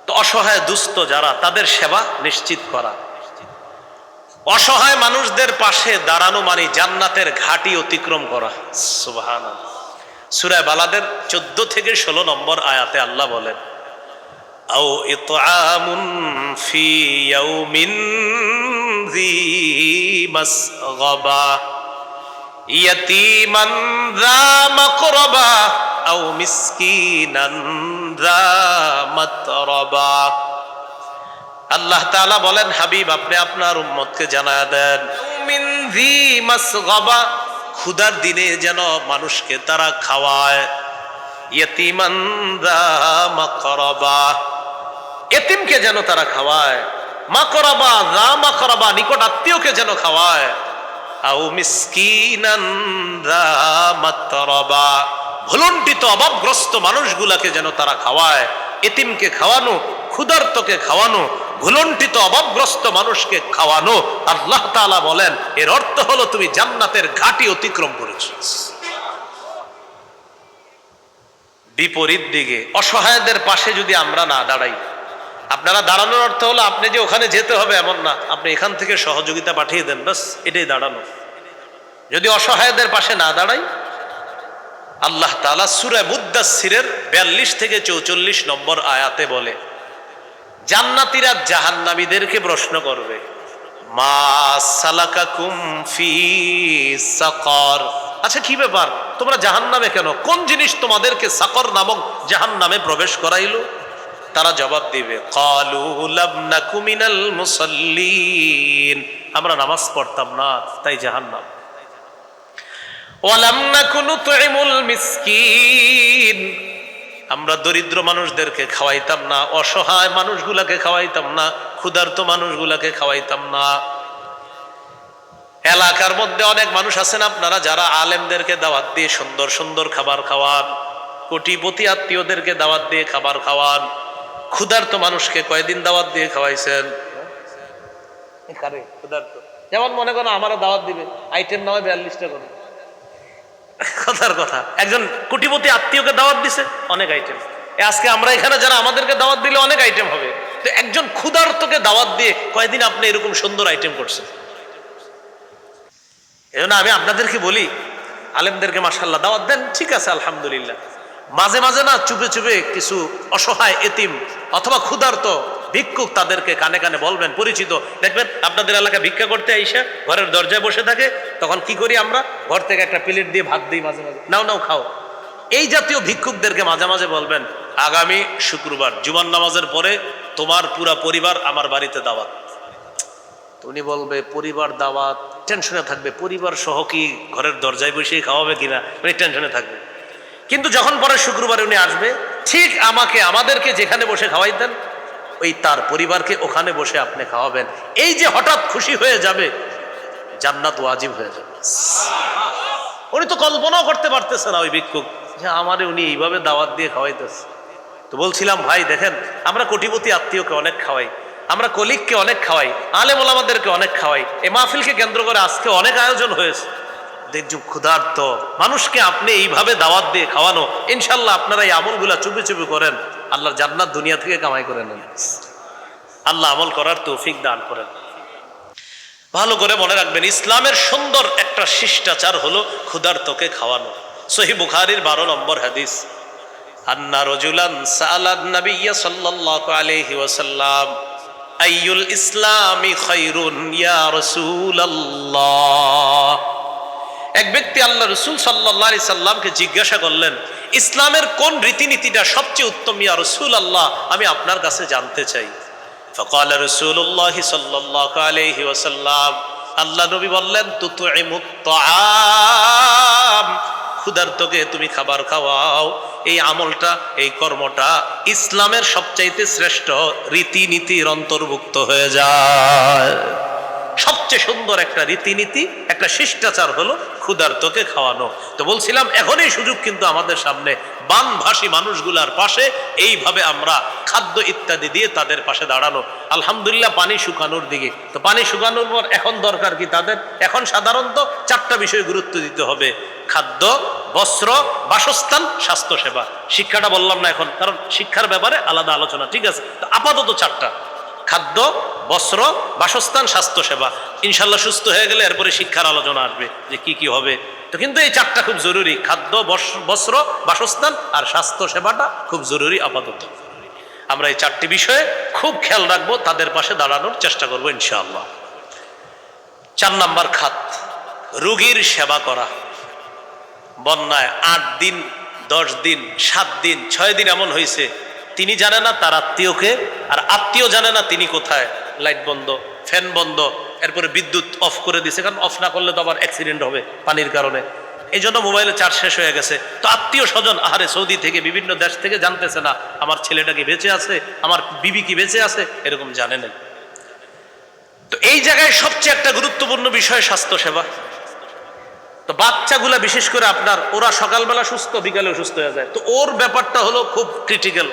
Speaker 1: তো অসহায় দুস্থ যারা, তাদের সেবা নিশ্চিত করা। অসহায় মানুষদের পাশে দাঁড়ানো মানে জান্নাতের ঘাটি অতিক্রম করা। সুবহানাল্লাহ। সূরা বালাদের 14 থেকে 16 নম্বর আয়াতে আল্লাহ বলেন, আও ইতআমুন ফি ইয়াউমিন যী মাসগাবা ইয়াতীমান যা মাকরাবা আও মিসকিনান যা মাতরাবা। আল্লাহ তাআলা বলেন, হাবিব আপনি আপনার উম্মতকে জানায়া দেন, মিন যী মাসগাবা, ক্ষুধার দিনে যেন মানুষকে তারা খাওয়ায়। ইয়াতীমান যা মাকরাবা, এতিমকে যেন তারা খাওয়ায়। মাকরাবা, যা মাকরাবা, নিকট আত্মীয়কে যেন খাওয়ায়। আও মিসকিনান যা মাতরাবা, ভুলুণ্ঠিত অভাবগ্রস্ত মানুষগুলাকে যেন তারা খাওয়ায়। এতিমকে খাওয়ানো, ক্ষুধার্তকে খাওয়ানো, ভুলুণ্ঠিত অভাবগ্রস্ত মানুষকে খাওয়ানো। আল্লাহ তাআলা বলেন, এর অর্থ হলো তুমি জান্নাতের ঘাটি অতিক্রম করেছো। বিপরীত দিকে অসহায়দের পাশে যদি আমরা না দাঁড়াই, আপনারা দাঁড়ানোর অর্থ হলো আপনি যে ওখানে যেতে হবে এমন না, আপনি এখান থেকে সহযোগিতা পাঠিয়ে দেন, বাস এটাই দাঁড়ানো। যদি অসহায়দের পাশে না দাঁড়াই, আল্লাহ তাআলা সূরা মুদ্দাসসিরের 42 থেকে 44 নম্বর আয়াতে বলে, জান্নাতীরা জাহান্নামীদেরকে প্রশ্ন করবে, মা সালাকাকুম ফি সাকার, আচ্ছা কি ব্যাপার, তোমরা জাহান্নামে কেন? কোন জিনিস তোমাদেরকে সাকর নামক জাহান্নামে প্রবেশ করাইলো? তারা জবাব দিবে, ক্বালু লাম নাকু মিনাল মুসাল্লিন, আমরা নামাজ পড়তাম না তাই জাহান্নাম। ওয়া লাম নাকু নুতইমুল মিসকিন, আমরা দরিদ্র মানুষদেরকে খাওয়াইতাম না, অসহায় মানুষগুলাকে খাওয়াইতাম না, ক্ষুধার্ত মানুষগুলাকে খাওয়াইতাম না। এলাকার মধ্যে অনেক মানুষ আছেন আপনারা যারা আলেমদেরকে দাওয়াত দিয়ে সুন্দর সুন্দর খাবার খাওয়ান, কোটিপতি আত্মীয়দেরকে দাওয়াত দিয়ে খাবার খাওয়ান, ক্ষুধার্ত মানুষকে কয়দিন দাওয়াত দিয়ে খাওয়াইছেন? যেমন মনে করো আমারও দাওয়াত দিবে, আইটেম না হয় 42টা করে, কথার কথা। একজন কোটিপতি আত্মীয়কে দাওয়াত দিছে, অনেক আইটেম। আজকে আমরা এখানে যারা আমাদেরকে দাওয়াত দিলে অনেক আইটেম হবে, তো একজন ক্ষুধার্তকে দাওয়াত দিয়ে কয়দিন আপনি এরকম সুন্দর আইটেম করছেন? এজন্য আমি আপনাদেরকে বলি, আলেমদেরকে মাশাআল্লাহ দাওয়াত দেন, ঠিক আছে আলহামদুলিল্লাহ। মাঝে মাঝে না চুপে চুপে কিছু অসহায় এতিম অথবা ক্ষুধার্ত ভিক্ষুক তাদেরকে কানে কানে বলবেন, পরিচিত দেখবেন আপনাদের এলাকায় ভিক্ষা করতে আইসা ঘরের দরজায় বসে থাকে, তখন কি করি আমরা? ঘর থেকে একটা প্লেট দিয়ে ভাত দিই, মাঝে মাঝে নাও নাও খাও। এই জাতীয় ভিক্ষুকদেরকে মাঝে মাঝে বলবেন, আগামী শুক্রবার জুমার নামাজের পরে তোমার পুরা পরিবার আমার বাড়িতে দাওয়াত। উনি বলবে পরিবার দাওয়াত, টেনশনে থাকবে, পরিবার সহ কি ঘরের দরজায় বসে খাওয়াবে কিনা, উনি টেনশনে থাকবে। কিন্তু যখন পরে শুক্রবারে উনি আসবে, ঠিক আমাদেরকে যেখানে বসে খাওয়াইতেন ওই তার পরিবারকে ওখানে বসে আপনি খাওয়াবেন। এই যে হঠাৎ খুশি হয়ে যাবে, জান্নাত ওয়াজিব হয়ে যাবে। উনি তো কল্পনাও করতে পারতেছে না ওই ভিক্ষুক যে আমারে উনি এইভাবে দাওয়াত দিয়ে খাওয়াইতেছে। তো বলছিলাম ভাই দেখেন, আমরা কোটিপতি আত্মীয়কে অনেক খাওয়াই, আমরা কলিগকে অনেক খাওয়াই, আলেম ওলামাদেরকে অনেক খাওয়াই। এই মাহফিলকে কেন্দ্র করে আজকে অনেক আয়োজন হয়েছে। দেখুন ক্ষুধার্ত মানুষকে আপনি এইভাবে দাওয়াত দিয়ে খাওয়ানো, ইনশাল্লাহ আপনারা এই আমলগুলা চুপি চুপি করেন, আল্লাহর জান্নাত দুনিয়া থেকে কামাই করে নেন। আল্লাহ আমল করার তৌফিক দান করেন। ভালো করে মনে রাখবেন, ইসলামের সুন্দর একটা শিষ্টাচার হলো ক্ষুধার্তকে খাওয়ানো। সহিহ বুখারীর 12 নম্বর হাদিস, আন্না রাজুলান সাআলান নাবিয়্যা সাল্লাল্লাহু আলাইহি ওয়াসাল্লাম আইয়ুল ইসলামি খায়রুন ইয়া রাসূলুল্লাহ। এক ব্যক্তি আল্লাহ রাসূল সাল্লাল্লাহু আলাইহি সাল্লামকে জিজ্ঞাসা করলেন, ইসলামের কোন রীতিনীতিটা সবচেয়ে উত্তম ইয়া রাসূলুল্লাহ, আমি আপনার কাছে জানতে চাই। ফাকালা রাসূলুল্লাহ সাল্লাল্লাহু আলাইহি ওয়াসাল্লাম, আল্লাহ নবী বললেন, তুতইমুত তাআম, ক্ষুধার্তকে তুমি খাবার খাওয়াও। এই আমলটা, এই কর্মটা ইসলামের সবচাইতে শ্রেষ্ঠ রীতিনীতির অন্তর্ভুক্ত হয়ে যায়। সবচেয়ে সুন্দর একটা রীতিনীতি, একটা শিষ্টাচার হলো ক্ষুধার্তকে খাওয়ানো। তো বলছিলাম এখনই সুযোগ কিন্তু আমাদের সামনে, বানভাসী মানুষগুলার পাশে এইভাবে আমরা খাদ্য ইত্যাদি দিয়ে তাদের পাশে দাঁড়ানো। আলহামদুলিল্লাহ পানি শুকানোর দিকে, তো পানি শুকানোর পর এখন দরকার কি তাদের? এখন সাধারণত 4টা বিষয় গুরুত্ব দিতে হবে: খাদ্য, বস্ত্র, বাসস্থান, স্বাস্থ্যসেবা। শিক্ষাটা বললাম না এখন, কারণ শিক্ষার ব্যাপারে আলাদা আলোচনা, ঠিক আছে? তো আপাতত 4টা: খাদ্য, বস্ত্র, বাসস্থান, স্বাস্থ্যসেবা। ইনশাল্লাহ সুস্থ হয়ে গেলে এরপরে শিক্ষার আলোচনা আসবে যে কি কি হবে। তো কিন্তু এই 4টা খুব জরুরি: খাদ্য, বস্ত্র, বাসস্থান আর স্বাস্থ্যসেবাটা খুব জরুরি আপাতত। আমরা এই 4টি বিষয়ে খুব খেয়াল রাখবো, তাদের পাশে দাঁড়ানোর চেষ্টা করবো ইনশাআল্লাহ। 4 নাম্বার খাত, রোগীর সেবা করা। বন্যায় 8 দিন, 10 দিন, 7 দিন, 6 দিন এমন হয়েছে, তিনি জানে না তার আত্মীয়কে, আর আত্মীয় জানে না তিনি কোথায়। লাইট বন্ধ, ফ্যান বন্ধ, এরপরে বিদ্যুৎ অফ করে দিছে, কারণ অফ না করলে তো আবার অ্যাক্সিডেন্ট হবে পানির কারণে। এই জন্য মোবাইলে চার্জ শেষ হয়ে গেছে। তো আত্মীয় স্বজন আহারে সৌদি থেকে, বিভিন্ন দেশ থেকে জানতেছে না আমার ছেলেটা কি বেঁচে আছে, আমার বিবি কি বেঁচে আছে, এরকম জানে না। তো এই জায়গায় সবচেয়ে একটা গুরুত্বপূর্ণ বিষয় স্বাস্থ্যসেবা। তো বাচ্চাগুলা বিশেষ করে আপনার, ওরা সকালবেলা সুস্থ, বিকালেও সুস্থ হয়ে যায়। তো ওর ব্যাপারটা হলো খুব ক্রিটিক্যাল।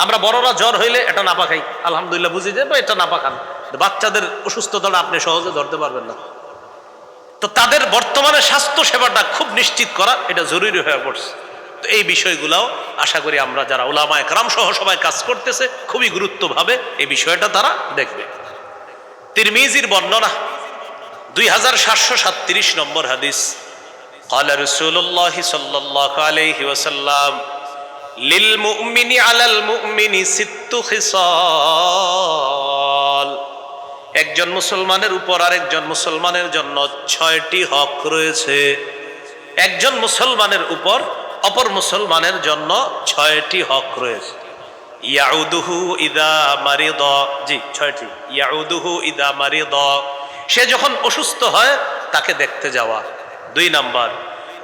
Speaker 1: আমরা বড়রা জ্বর হইলে এটা নাপা খাই, আলহামদুলিল্লাহ বুঝি যে এটা নাপা খান। বাচ্চাদের অসুস্থতাটা আপনি সহজে ধরতে পারবেন না। তো তাদের বর্তমানে স্বাস্থ্য সেবাটা খুব নিশ্চিত করা, এটা জরুরি হয়ে পড়ছে। তো এই বিষয়গুলাও আশা করি আমরা যারা উলামায়ে কেরাম সহ সবাই কাজ করতেছে, খুবই গুরুত্বভাবে এই বিষয়টা তারা দেখবে। তিরমিজির বর্ণনা, 2737 নম্বর হাদিস, قال رسول الله صلى الله عليه وسلم للمؤمن على المؤمن 6 خصال। একজন মুসলমানের উপর আরেকজন মুসলমানের জন্য 6টি হক রয়েছে। একজন মুসলমানের উপর অপর মুসলমানের জন্য 6টি হক রয়েছে। ইয়াউদুহু ইদা মারিদ, জি 6টি। ইয়াউদুহু ইদা মারিদ, সে যখন অসুস্থ হয় তাকে দেখতে যাওয়া। 2 নাম্বার,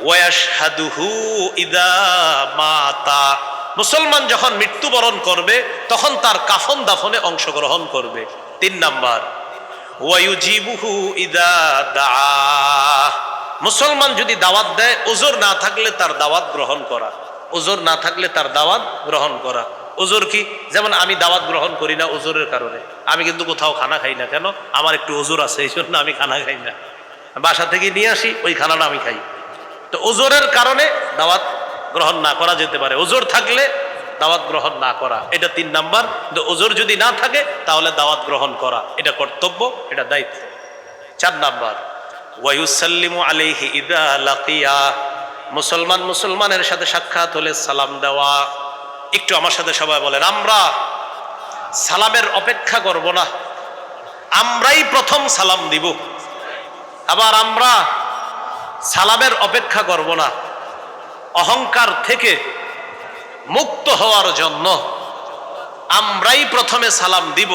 Speaker 1: ওয়াশহাদুহু ইদা মাতা, মুসলমান যখন মৃত্যুবরণ করবে তখন তার কাফন দাফনে অংশগ্রহণ করবে। 3 নাম্বার, ওয়ায়ুজিবুহু ইদা দাআ, মুসলমান যদি দাওয়াত দেয় ওজর না থাকলে তার দাওয়াত গ্রহণ করা। ওজর না থাকলে তার দাওয়াত গ্রহণ করা। ওজর কি? যেমন আমি দাওয়াত গ্রহণ করি না ওজরের কারণে, আমি কিন্তু কোথাও খানা খাই না, কেন? আমার একটু ওজর আছে, এই জন্য আমি খানা খাই না, বাসা থেকে নিয়ে আসি ওই খানাটা আমি খাই। তো ওজরের কারণে দাওয়াত গ্রহণ না করা যেতে পারে, ওজর থাকলে দাওয়াত গ্রহণ না করা, এটা 3 নাম্বার। কিন্তু ওজর যদি না থাকে তাহলে দাওয়াত গ্রহণ করা, এটা কর্তব্য, এটা দায়িত্ব। 4 নাম্বার, ওয়ায়ুসাল্লিমু আলাইহি ইদা লাকিয়া, মুসলমান মুসলমানের সাথে সাক্ষাৎ হলে সালাম দেওয়া। একটু আমার সাথে সবাই বলেন, আমরা সালামের অপেক্ষা করব না, আমরাই প্রথম সালাম দিব। আবার আমরা সালামের অপেক্ষা করব না, অহংকার থেকে মুক্ত হওয়ার জন্য আমরাই প্রথমে সালাম দিব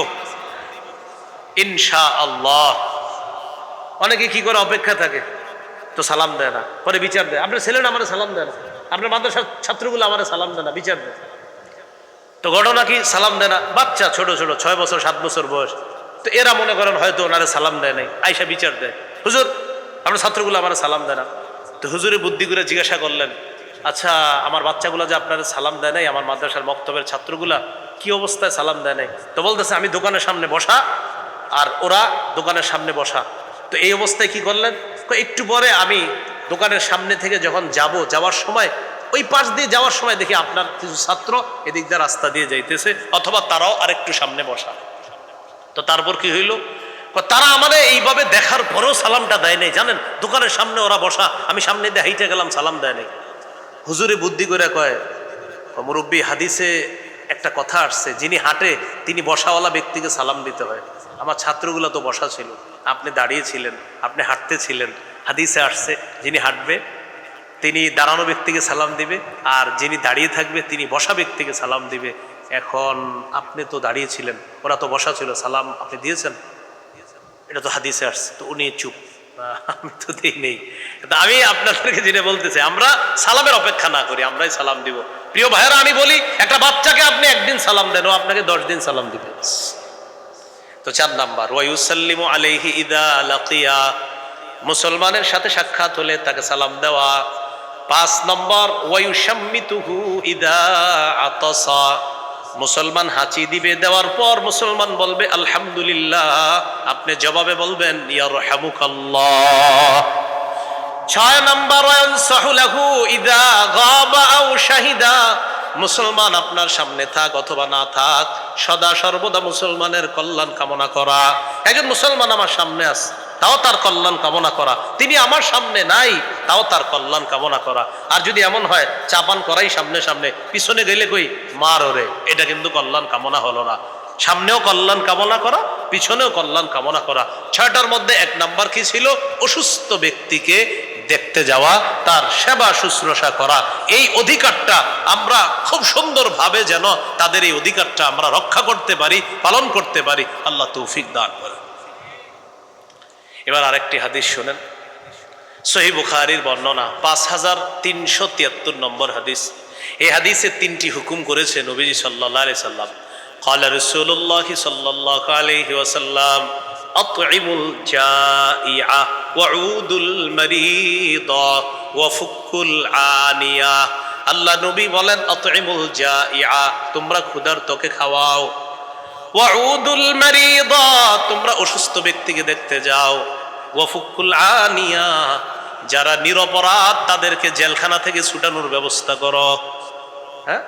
Speaker 1: ইনশাআল্লাহ। অনেকে কি করে অপেক্ষা থাকে, তো সালাম দেয় না, পরে বিচার দেয়, আপনার ছেলে না আমার সালাম দেয় না, আপনার মাদ্রাসার ছাত্রগুলো আমার সালাম দেয় না, বিচার দেয়। তো ঘটনা কি? সালাম দেয় না, বাচ্চা ছোট ছোট 6 বছর 7 বছর বয়স, তো এরা মনে করেন হয়তো ওনারে সালাম দেয় নাই, আইসা বিচার দেয়, হুজুর আপনার ছাত্রগুলো আমার সালাম দেয় না। তো হুজুরে বুদ্ধি করে জিজ্ঞাসা করলেন, আচ্ছা আমার বাচ্চাগুলো যে আপনার সালাম দেয় নাই, আমার মাদ্রাসার মক্তবের ছাত্রগুলা কি অবস্থায় সালাম দেয় নাই? তো বলতেছে আমি দোকানের সামনে বসা আর ওরা দোকানের সামনে বসা। তো এই অবস্থায় কি করলেন? একটু পরে আমি দোকানের সামনে থেকে যখন যাওয়ার সময় ওই পাশ দিয়ে যাওয়ার সময় দেখি আপনার কিছু ছাত্র এদিক দিয়ে রাস্তা দিয়ে যাইতেছে, অথবা তারাও আরেকটু সামনে বসা। তো তারপর কি হইল? তারা আমাদের এইভাবে দেখার পরেও সালামটা দেয় নাই, জানেন? দোকানের সামনে ওরা বসা, আমি সামনে দিয়ে হাইটে গেলাম, সালাম দেয় নাই। হুজুরে বুদ্ধি করে কয়, মুরব্বী হাদিসে একটা কথা আসছে, যিনি হাঁটে তিনি বসাওয়ালা ব্যক্তিকে সালাম দিতে হয়। আমার ছাত্রগুলো তো বসা ছিল, আপনি দাঁড়িয়েছিলেন, আপনি হাঁটতেছিলেন, হাদিসে আসছে যিনি হাঁটবে তিনি দাঁড়ানো ব্যক্তিকে সালাম দিবে, আর যিনি দাঁড়িয়ে থাকবে তিনি বসা ব্যক্তিকে সালাম দিবে। এখন আপনি তো দাঁড়িয়েছিলেন, ওরা তো বসা ছিল, সালাম আপনি দিয়েছেন, এটা তো হাদিসে আসছে। তো উনি চুপ, আমি তো দিই নেই। আমি আপনাদেরকে যেটা বলতেছি, আমরা সালামের অপেক্ষা না করি, আমরাই সালাম দিব। প্রিয় ভাইয়েরা, আমি বলি একটা বাচ্চাকে আপনি একদিন সালাম দেন, ও আপনাকে 10 দিন সালাম দিবে। তো 4 নাম্বার, ওয়ায়ুসাল্লিমু আলাইহি ইদা লাকিয়া, মুসলমানের সাথে সাক্ষাৎ হলে তাকে সালাম দেওয়া। 5 নম্বর, ওয়ায়ুশাম্মিতুহু ইদা আতাসা, মুসলমান হাঁচি দিবে, দেওয়ার পর মুসলমান বলবে আলহামদুলিল্লাহ, আপনি জবাবে বলবেন ইয়ারহামুকাল্লাহ। 6 নম্বর, ওয়ানসাহু লাহু ইদা গাবা আও শাহিদা, মুসলমান আপনার সামনে থাক অথবা না থাক, সদা সর্বদা মুসলমানের কল্যাণ কামনা করা। একজন মুসলমান আমার সামনে আছে, তাও তার কল্যাণ কামনা করা, তিনি আমার সামনে নাই, তাও তার কল্যাণ কামনা করা। আর যদি এমন হয় চাপান করাই সামনে সামনে, পিছনে গেলে কই মার ওরে, এটা কিন্তু কল্যাণ কামনা হলো না। সামনেও কল্যাণ কামনা করা, পিছনেও কল্যাণ কামনা করা। 6টার মধ্যে 1 নাম্বার কি ছিল? অসুস্থ ব্যক্তিকে দেখতে যাওয়া, তার সেবা শুশ্রূষা করা। এই অধিকারটা আমরা খুব সুন্দরভাবে যেন তাদের এই অধিকারটা আমরা রক্ষা করতে পারি, পালন করতে পারি, আল্লাহ তৌফিক দান করেন। এবার আরেকটি হাদিস শুনেন, সহিহ বুখারীর বর্ণনা, 5373 নম্বর হাদিস। এই হাদিসে 3টি হুকুম করেছে নবীজি সাল্লাল্লাহু আলাইহি সাল্লাম। قال رسول الله صلى الله عليه وسلم أطعموا الجائع وعودوا المريض وفكوا العانية। আল্লাহ নবী বলেন আতইমুল জাইআ, তোমরা ক্ষুধার্তকে খাওয়াও, ওয়াউদুল মারিদা, তোমরা অসুস্থ ব্যক্তিকে দেখতে যাও, ওয়াফুকুল আনিয়া, যারা নিরপরাধ তাদেরকে জেলখানা থেকে ছুটানোর ব্যবস্থা করো। হ্যাঁ,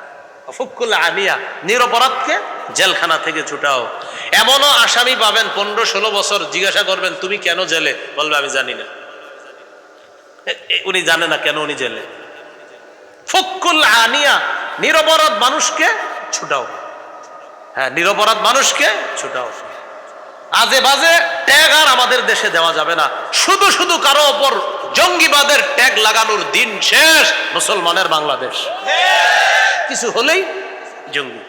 Speaker 1: ওয়াফুকুল আনিয়া, নিরপরাধকে জেলখানা থেকে ছুটাও। এমনও আসামি পাবেন 15-16 বছর, জিজ্ঞাসা করবেন তুমি কেন জেলে, বলবে আমি জানি না। উনি জানে না কেন উনি জেলে। ফুকুল আনিয়া, নিরপরাধ মানুষকে ছুটাও। হ্যাঁ, নিরপরাধ মানুষকে ছুটাও। আজে বাজে ট্যাগ আর আমাদের দেশে দেওয়া যাবে না। শুধু শুধু কারো ওপর জঙ্গিবাদের ট্যাগ লাগানোর দিন শেষ। মুসলমানের বাংলাদেশ কিছু হলেই জঙ্গি।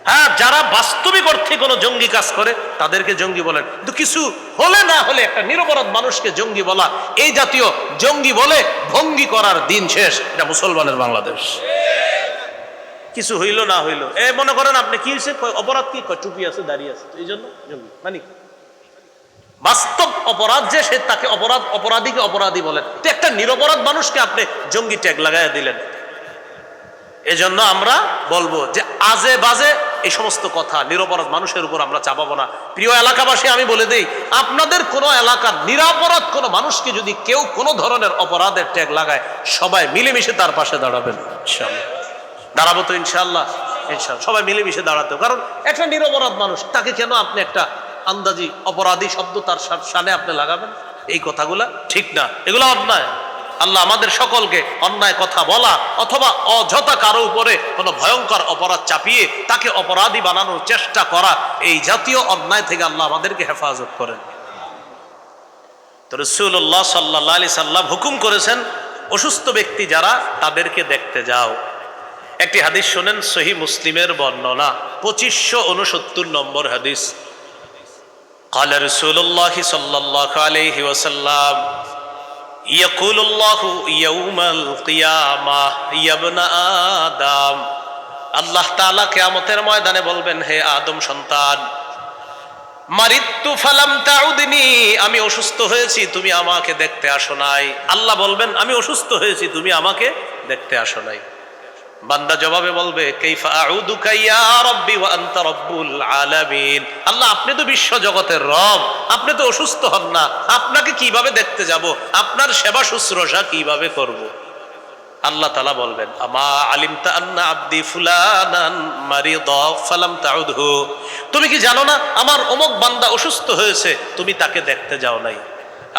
Speaker 1: হ্যাঁ, যারা বাস্তবিক অর্থে কোনো জঙ্গি কাজ করে তাদেরকে জঙ্গি বলেন, কিন্তু কিছু হলে না হলে একটা নিরপরাধ মানুষকে জঙ্গি বলা, এই জাতীয় জঙ্গি বলে ভঙ্গি করার দিন শেষ। এটা মুসলমানের বাংলাদেশ। কিছু হইল না হইল, মনে করেন আপনি কি হয়েছে, অপরাধ কি, টুপি আছে দাঁড়িয়ে আছে, এই জন্য জঙ্গি মানে বাস্তব অপরাধ যে সে তাকে অপরাধীকে অপরাধী বলেন। তো একটা নিরপরাধ মানুষকে আপনি জঙ্গি ট্যাগ লাগাইয়া দিলেন। এজন্য আমরা বলবো যে আজে বাজে এই সমস্ত কথা নিরপরাধ মানুষের উপর আমরা চাপাবো না। প্রিয় এলাকাবাসী, আমি বলে দেই, আপনাদের কোনো এলাকার নিরপরাধ কোনো মানুষকে যদি কেউ কোনো ধরনের অপরাধের ট্যাগ লাগায়, সবাই মিলেমিশে তার পাশে দাঁড়াবেন। ইনশাআল্লাহ দাঁড়াবো তো, ইনশাআল্লাহ ইনশাআল্লাহ সবাই মিলেমিশে দাঁড়াতে। কারণ একটা নিরপরাধ মানুষ, তাকে কেন আপনি একটা আন্দাজি অপরাধী শব্দ তার সামনে আপনি লাগাবেন? এই কথাগুলা ঠিক না, এগুলো অন্যায়। আল্লাহ আমাদের সকলকে অন্যায় কথা বলা অথবা অযথা কারো উপরে কোনো ভয়ঙ্কর অপরাধ চাপিয়ে তাকে অপরাধী বানানোর চেষ্টা করা, এই জাতীয় অন্যায় থেকে আল্লাহ আমাদেরকে হেফাজত করেন। তো রাসূলুল্লাহ সাল্লাল্লাহু আলাইহি সাল্লাম হুকুম করেছেন, অসুস্থ ব্যক্তি যারা তাদেরকে দেখতে যাও। একটি হাদিস শোনেন, সহিহ মুসলিমের বর্ণনা, 2569 নম্বর হাদিস। قال رسول الله صلى الله عليه وسلم يقول الله يوم القيامة يا ابن آدم, আল্লাহ তাআলা কিয়ামতের ময়দানে বলবেন, হে আদম সন্তান, মারিতু ফালাম তাউদনি, আমি অসুস্থ হয়েছি তুমি আমাকে দেখতে আসো নাই। আল্লাহ বলবেন, আমি অসুস্থ হয়েছি তুমি আমাকে দেখতে আসো নাই। বান্দা জবাবে বলবে, কাইফা আউদুকা ইয়া রাব্বি ওয়া আনতা রাব্বুল আলামিন, আল্লাহ আপনি তো বিশ্ব জগতের রব, আপনি তো অসুস্থ হন না, আপনাকে কিভাবে দেখতে যাব, আপনার সেবা শুশ্রূষা কিভাবে করব? আল্লাহ তাআলা বলবেন, আমা আলিমতা আন্না আবদি ফুলানান মারিদা ফালাম তাউদহু, তুমি কি জানো না আমার অমুক বান্দা অসুস্থ হয়েছে, তুমি তাকে দেখতে যাও নাই।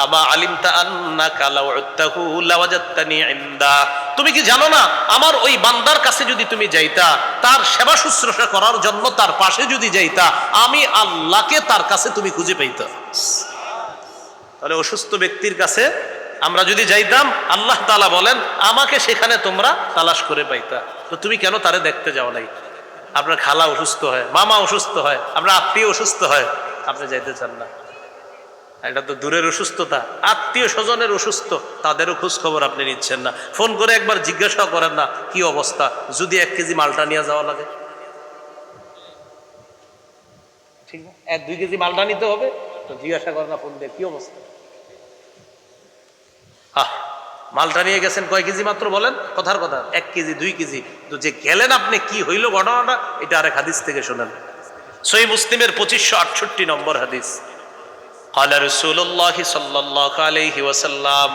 Speaker 1: আমা আলিমতা আন্নাকা লাউ উত্তাহু লাওয়াজাদতানি ইনদা, তুমি কি জানো না আমার ওই বান্দার কাছে যদি তুমি যাইতা, তার সেবা শুশ্রূষা করার জন্য তার পাশে যদি যাইতা, আমি আল্লাহকে তার কাছে তুমি খুঁজে পাইতা। তাহলে অসুস্থ ব্যক্তির কাছে আমরা যদি যাইতাম, আল্লাহ তাআলা বলেন আমাকে সেখানে তোমরা তালাশ করে পাইতা। তো তুমি কেন তারে দেখতে যাও নাই? আপনার খালা অসুস্থ হয়, মামা অসুস্থ হয়, আপনার আত্মীয় অসুস্থ হয়, আপনি যাইতে চান না। এটা তো দূরের অসুস্থতা, আত্মীয় স্বজনের অসুস্থ, তাদেরও খোঁজ খবর আপনি নিচ্ছেন না। ফোন করে একবার জিজ্ঞাসা করেন না কি অবস্থা, যদি 1 কেজি মালটা নিয়ে যাওয়া লাগে, ঠিক না? 1-2 কেজি মালটা নিতে হবে, তো জিজ্ঞাসা করেন না ফোন দিয়ে কি অবস্থা। মালটা নিয়ে গেছেন কয় কেজি মাত্র বলেন, কথার কথা 1 কেজি 2 কেজি, তো যে গেলেন আপনি কি হইল ঘটনাটা, এটা আরেক হাদিস থেকে শোনেন। সহিহ মুসলিমের 2568 নম্বর হাদিস। قال رسول الله صلى الله عليه وسلم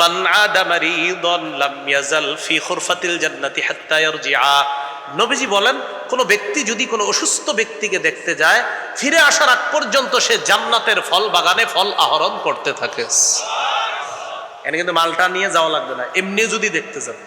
Speaker 1: من عاد مريضا لم يزل في خرفة الجنة حتى يرجع, নবীজি বলেন কোন ব্যক্তি যদি কোনো অসুস্থ ব্যক্তিকে দেখতে যায়, ফিরে আসার আগ পর্যন্ত সে জান্নাতের ফল বাগানে ফল আহরণ করতে থাকে। এখানে কিন্তু মালটা নিয়ে যাওয়া লাগবে না, এমনি যদি দেখতে যান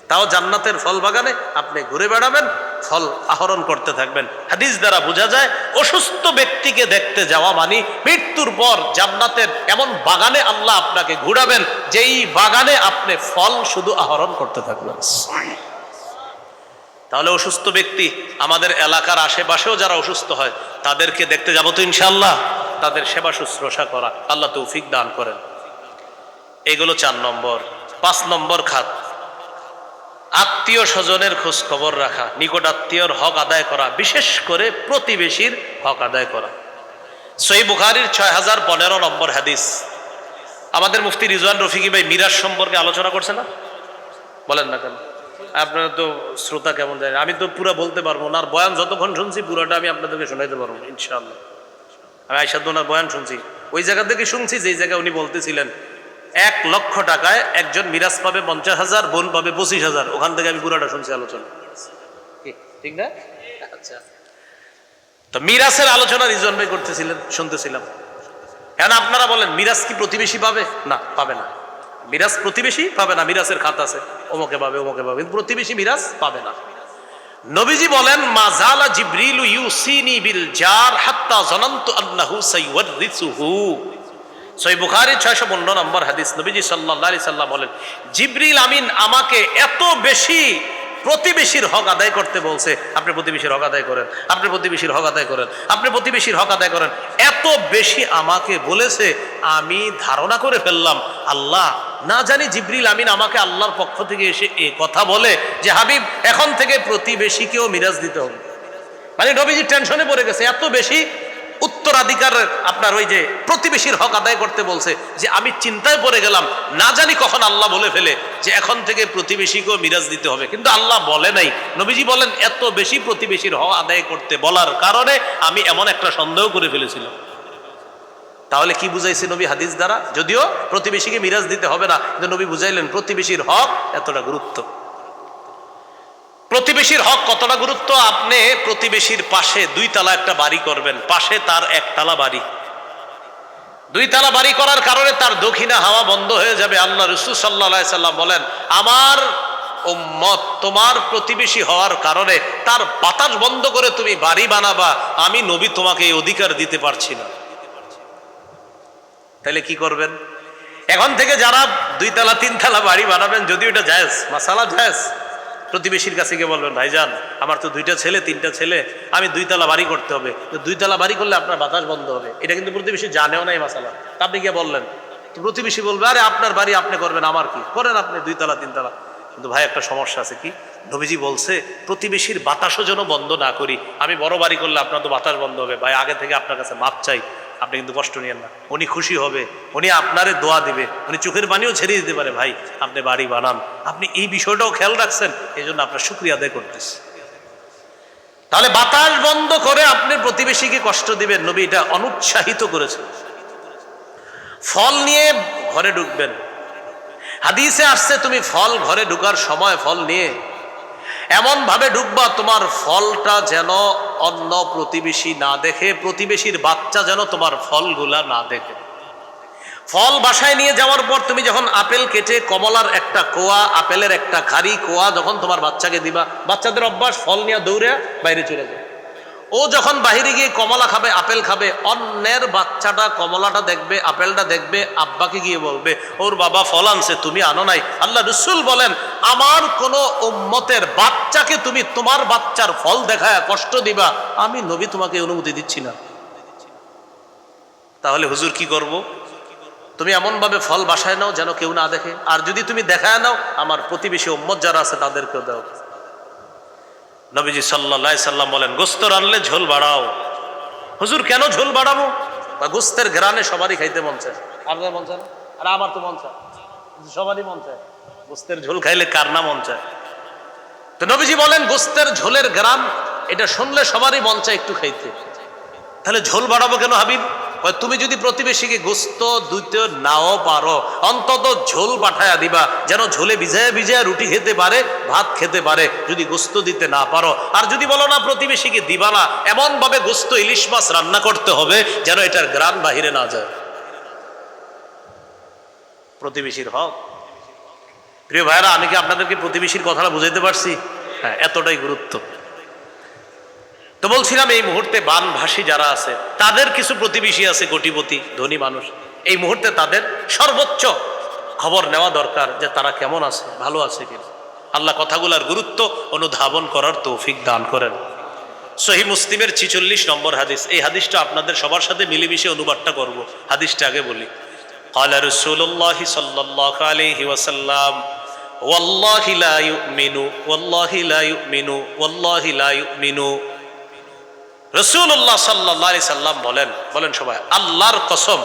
Speaker 1: তাও জান্নাতের ফল বাগানে আপনি ঘুরে বেড়াবেন, ফল আহরণ করতে থাকবেন। হাদিস দ্বারা বোঝা যায় অসুস্থ ব্যক্তিকে দেখতে যাওয়া মানে মৃত্যুর পর জান্নাতের এমন বাগানে আল্লাহ আপনাকে ঘুরাবেন, যেই বাগানে আপনি ফল শুধু আহরণ করতে থাকবেন। তাহলে অসুস্থ ব্যক্তি, আমাদের এলাকার আশেপাশেও যারা অসুস্থ হয় তাদেরকে দেখতে যাবো তো ইনশাআল্লাহ, তাদের সেবা শুশ্রূষা করা আল্লাহ তৌফিক দান করেন। এগুলো 4 নম্বর। 5 নম্বর খাত, আত্মীয় স্বজনের খোঁজ খবর রাখা, নিকট আত্মীয়র হক আদায় করা, বিশেষ করে প্রতিবেশীর হক আদায় করা। সহিহ বুখারীর 6015 নম্বর হাদিস। আমাদের মুফতি রিজওয়ান রফিকি ভাই মিরাজ সম্পর্কে আলোচনা করছে না, বলেন না কেন? আপনারা তো শ্রোতা কেমন জানেন, আমি তো পুরো বলতে পারবো না, আর বয়ান যতক্ষণ শুনছি পুরোটা আমি আপনাদেরকে শোনাইতে পারবো ইনশাআল্লাহ। আমি আয়েশা ওনার বয়ান শুনছি, ওই জায়গা থেকে শুনছি যেই জায়গায় উনি বলতেছিলেন 1 লক্ষ টাকায় একজন মিরাজ পাবে 50,000, বোন পাবে 25,000, ওখান থেকে আমি পুরোটা শুনছি আলোচনা, ঠিক না? আচ্ছা, তো মিরাজের আলোচনা রিজওয়ান ভাই করতেছিলেন, শুনতেছিলাম। এখন আপনারা বলেন মিরাজ কি প্রতিবেশী পাবে? না, পাবে না। মিরাজ প্রতিবেশী পাবে না, মিরাজের খাত আছে, ওমকে পাবে ওমকে পাবে, কিন্তু প্রতিবেশী মিরাজ পাবে না। নবীজি বলেন মা জালা জিবরিলু ইউসিনি বিল জার হাত্তা জানান্তু আন্নাহু সাইওয়ারিসুহু, সহিহ বুখারী 615 নম্বর হাদিস, নবীজি সাল্লাল্লাহু আলাইহি সাল্লাম বলেন, জিবরিল আমিন আমাকে এত বেশি প্রতিবেশীর হক আদায় করতে বলছে। আপনি প্রতিবেশীর হক আদায় করেন, আপনি প্রতিবেশীর হক আদায় করেন, আপনি প্রতিবেশীর হক আদায় করেন, এত বেশি আমাকে বলেছে, আমি ধারণা করে ফেললাম আল্লাহ না জানি জিবরিল আমিন আমাকে আল্লাহর পক্ষ থেকে এসে এই কথা বলে যে হাবিব এখন থেকে প্রতিবেশীকেও মিরাজ দিতে হবে। মানে নবীজি টেনশনে পড়ে গেছে, এত বেশি উত্তরাধিকার আপনার ওই যে প্রতিবেশীর হক আদায় করতে বলছে যে আমি চিন্তায় পড়ে গেলাম, না জানি কখন আল্লাহ বলে ফেলে যে এখন থেকে প্রতিবেশীকেও মিরাজ দিতে হবে। কিন্তু আল্লাহ বলে নাই। নবীজি বলেন এত বেশি প্রতিবেশীর হক আদায় করতে বলার কারণে আমি এমন একটা সন্দেহ করে ফেলেছিলাম। তাহলে কি বুঝাইছে নবী হাদিস দ্বারা? যদিও প্রতিবেশীকে মিরাজ দিতে হবে না, কিন্তু নবী বুঝাইলেন প্রতিবেশীর হক এতটা গুরুত্ব। প্রতিবেশীর হক কতটা গুরুত্ব? আপনি প্রতিবেশীর পাশে 2 তলা একটা বাড়ি করবেন, পাশে তার 1 তলা বাড়ি। 2 তলা বাড়ি করার কারণে তার দক্ষিণা হাওয়া বন্ধ হয়ে যাবে। আল্লাহ রাসূল সাল্লাল্লাহু আলাইহি সাল্লাম বলেন, আমার উম্মত তোমার প্রতিবেশী হওয়ার কারণে তার বাতাস বন্ধ করে তুমি বাড়ি বানাবা, আমি নবী তোমাকে এই অধিকার দিতে পারছি না। তাহলে কি করবেন? এখন থেকে যারা 2 তলা 3 তলা বাড়ি বানাবেন, যদি এটা জায়েজ, মাসালা জায়েজ, প্রতিবেশীর কাছে গিয়ে বলবেন, ভাইজান আমার তো 2টা ছেলে 3টা ছেলে, আমি 2 তলা বাড়ি করতে হবে, 2 তলা বাড়ি করলে আপনার বাতাস বন্ধ হবে। এটা কিন্তু প্রতিবেশী জানেও না এই মাসালা। তা আপনি গিয়ে বললেন, তো প্রতিবেশী বলবে, আরে আপনার বাড়ি আপনি করবেন, আমার কি, করেন আপনি 2 তলা 3 তলা। কিন্তু ভাই একটা সমস্যা আছে। কি? নবীজি বলছে প্রতিবেশীর বাতাসও যেন বন্ধ না করি। আমি বড় বাড়ি করলে আপনার তো বাতাস বন্ধ হবে। ভাই আগে থেকে আপনার কাছে মাপ চাই, আপনি কিন্তু কষ্ট নিয়েন না, উনি খুশি হবে, উনি আপনারে দোয়া দিবে, উনি চোখের পানিও ছেড়ে দিতে পারে। ভাই আপনি বাড়ি বানান, আপনি এই বিষয়টাও খেয়াল রাখছেন, এই জন্য আপনার শুকরিয়া আদায় করতেছে। তাহলে বাতাস বন্ধ করে আপনি প্রতিবেশীকে কষ্ট দিবেন, নবী এটা অনুৎসাহিত করেছেন। ফল নিয়ে ঘরে ঢুকবেন, হাদিসে আসছে তুমি ফল ঘরে ঢুকার সময় ফল নিয়ে এমন ভাবে ঢুকবা তোমার ফলটা যেন অন্য প্রতিবেশী না দেখে, প্রতিবেশীর বাচ্চা যেন তোমার ফলগুলা না দেখে। ফল বাসায় নিয়ে যাওয়ার পর তুমি যখন আপেল কেটে কমলার একটা কোয়া, আপেলের একটা খারি কোয়া যখন তোমার বাচ্চাকে দিবা, বাচ্চাদের অভ্যাস ফল নিয়ে দৌড়ে বাইরে চলে যায়। ও যখন বাহিরে গিয়ে কমলা খাবে, আপেল খাবে, অন্যের বাচ্চাটা কমলাটা দেখবে, আপেলটা দেখবে, আব্বাকে গিয়ে বলবে ওর বাবা ফল আনছে তুমি আনো নাই। আল্লাহ রাসূল বলেন, আমার কোন উম্মতের বাচ্চাকে তুমি তোমার বাচ্চার ফল দেখায় কষ্ট দিবা, আমি নবী তোমাকে অনুমতি দিচ্ছি না। তাহলে হুজুর কি করব? তুমি এমন ভাবে ফল বাসায় নাও যেন কেউ না দেখে, আর যদি তুমি দেখায় নাও আমার প্রতিবেশী উম্মত যারা আছে তাদেরকেও দাও। নবীজি সাল্লাল্লাহু আলাইহি সাল্লাম বলেন, গোস্ত রানলে ঝোল বাড়াও। হুজুর কেন ঝোল বাড়াবো? গোস্তের ঘ্রাণে সবারই খাইতে মন চায়। আপনার মন চায় না? আর আমার তো মন চায়, সবারই মন চায়। গোস্তের ঝোল খাইলে কার না মন চায়? তো নবীজি বলেন গোস্তের ঝোলের ঘ্রাণ এটা শুনলে সবারই মন চায় একটু খাইতে। তাহলে ঝোল বাড়াবো কেন হাবিব? তুমি যদি প্রতিবেশীকে গোস্ত দিতে নাও পারো, অন্তত ঝোল পাঠায়া দিবা, যেন ঝোলে ভিজায় ভিজায় রুটি খেতে পারে, ভাত খেতে পারে, যদি গোস্ত দিতে না পারো। আর যদি বলো না প্রতিবেশীকে দিবা না, এমন ভাবে গোস্ত ইলিশ মাছ রান্না করতে হবে যেন এটার ঘ্রাণ বাহিরে না যায়। প্রতিবেশীর হক। প্রিয় ভাইরা, আমি কি আপনাদেরকে প্রতিবেশীর কথাটা বুঝাইতে পারছি? হ্যাঁ, এতটাই গুরুত্ব। তো বলছিলাম এই মুহূর্তে বানভাসী যারা আছে তাদের কিছু প্রতিবেশী আছে কোটিপতি ধনী মানুষ, এই মুহূর্তে তাদের সর্বোচ্চ খবর নেওয়া দরকার যে তারা কেমন আছে, ভালো আছে কিনা। আল্লাহ কথাগুলার গুরুত্ব অনুধাবন করার তৌফিক দান করেন। সহিহ মুসলিমের 46 নম্বর হাদিস, এই হাদিসটা আপনাদের সবার সাথে মিলেমিশে অনুবাদটা করব। হাদিসটা আগে বলি। ক্বালা রাসূলুল্লাহি সাল্লাল্লাহু আলাইহি ওয়াসাল্লাম, ওয়াল্লাহি লা ইউমিনু ওয়াল্লাহি লা ইউমিনু ওয়াল্লাহি লা ইউমিনু। রাসূলুল্লাহ সাল্লাল্লাহু আলাইহি সাল্লাম বলেন সবাই, আল্লাহর কসম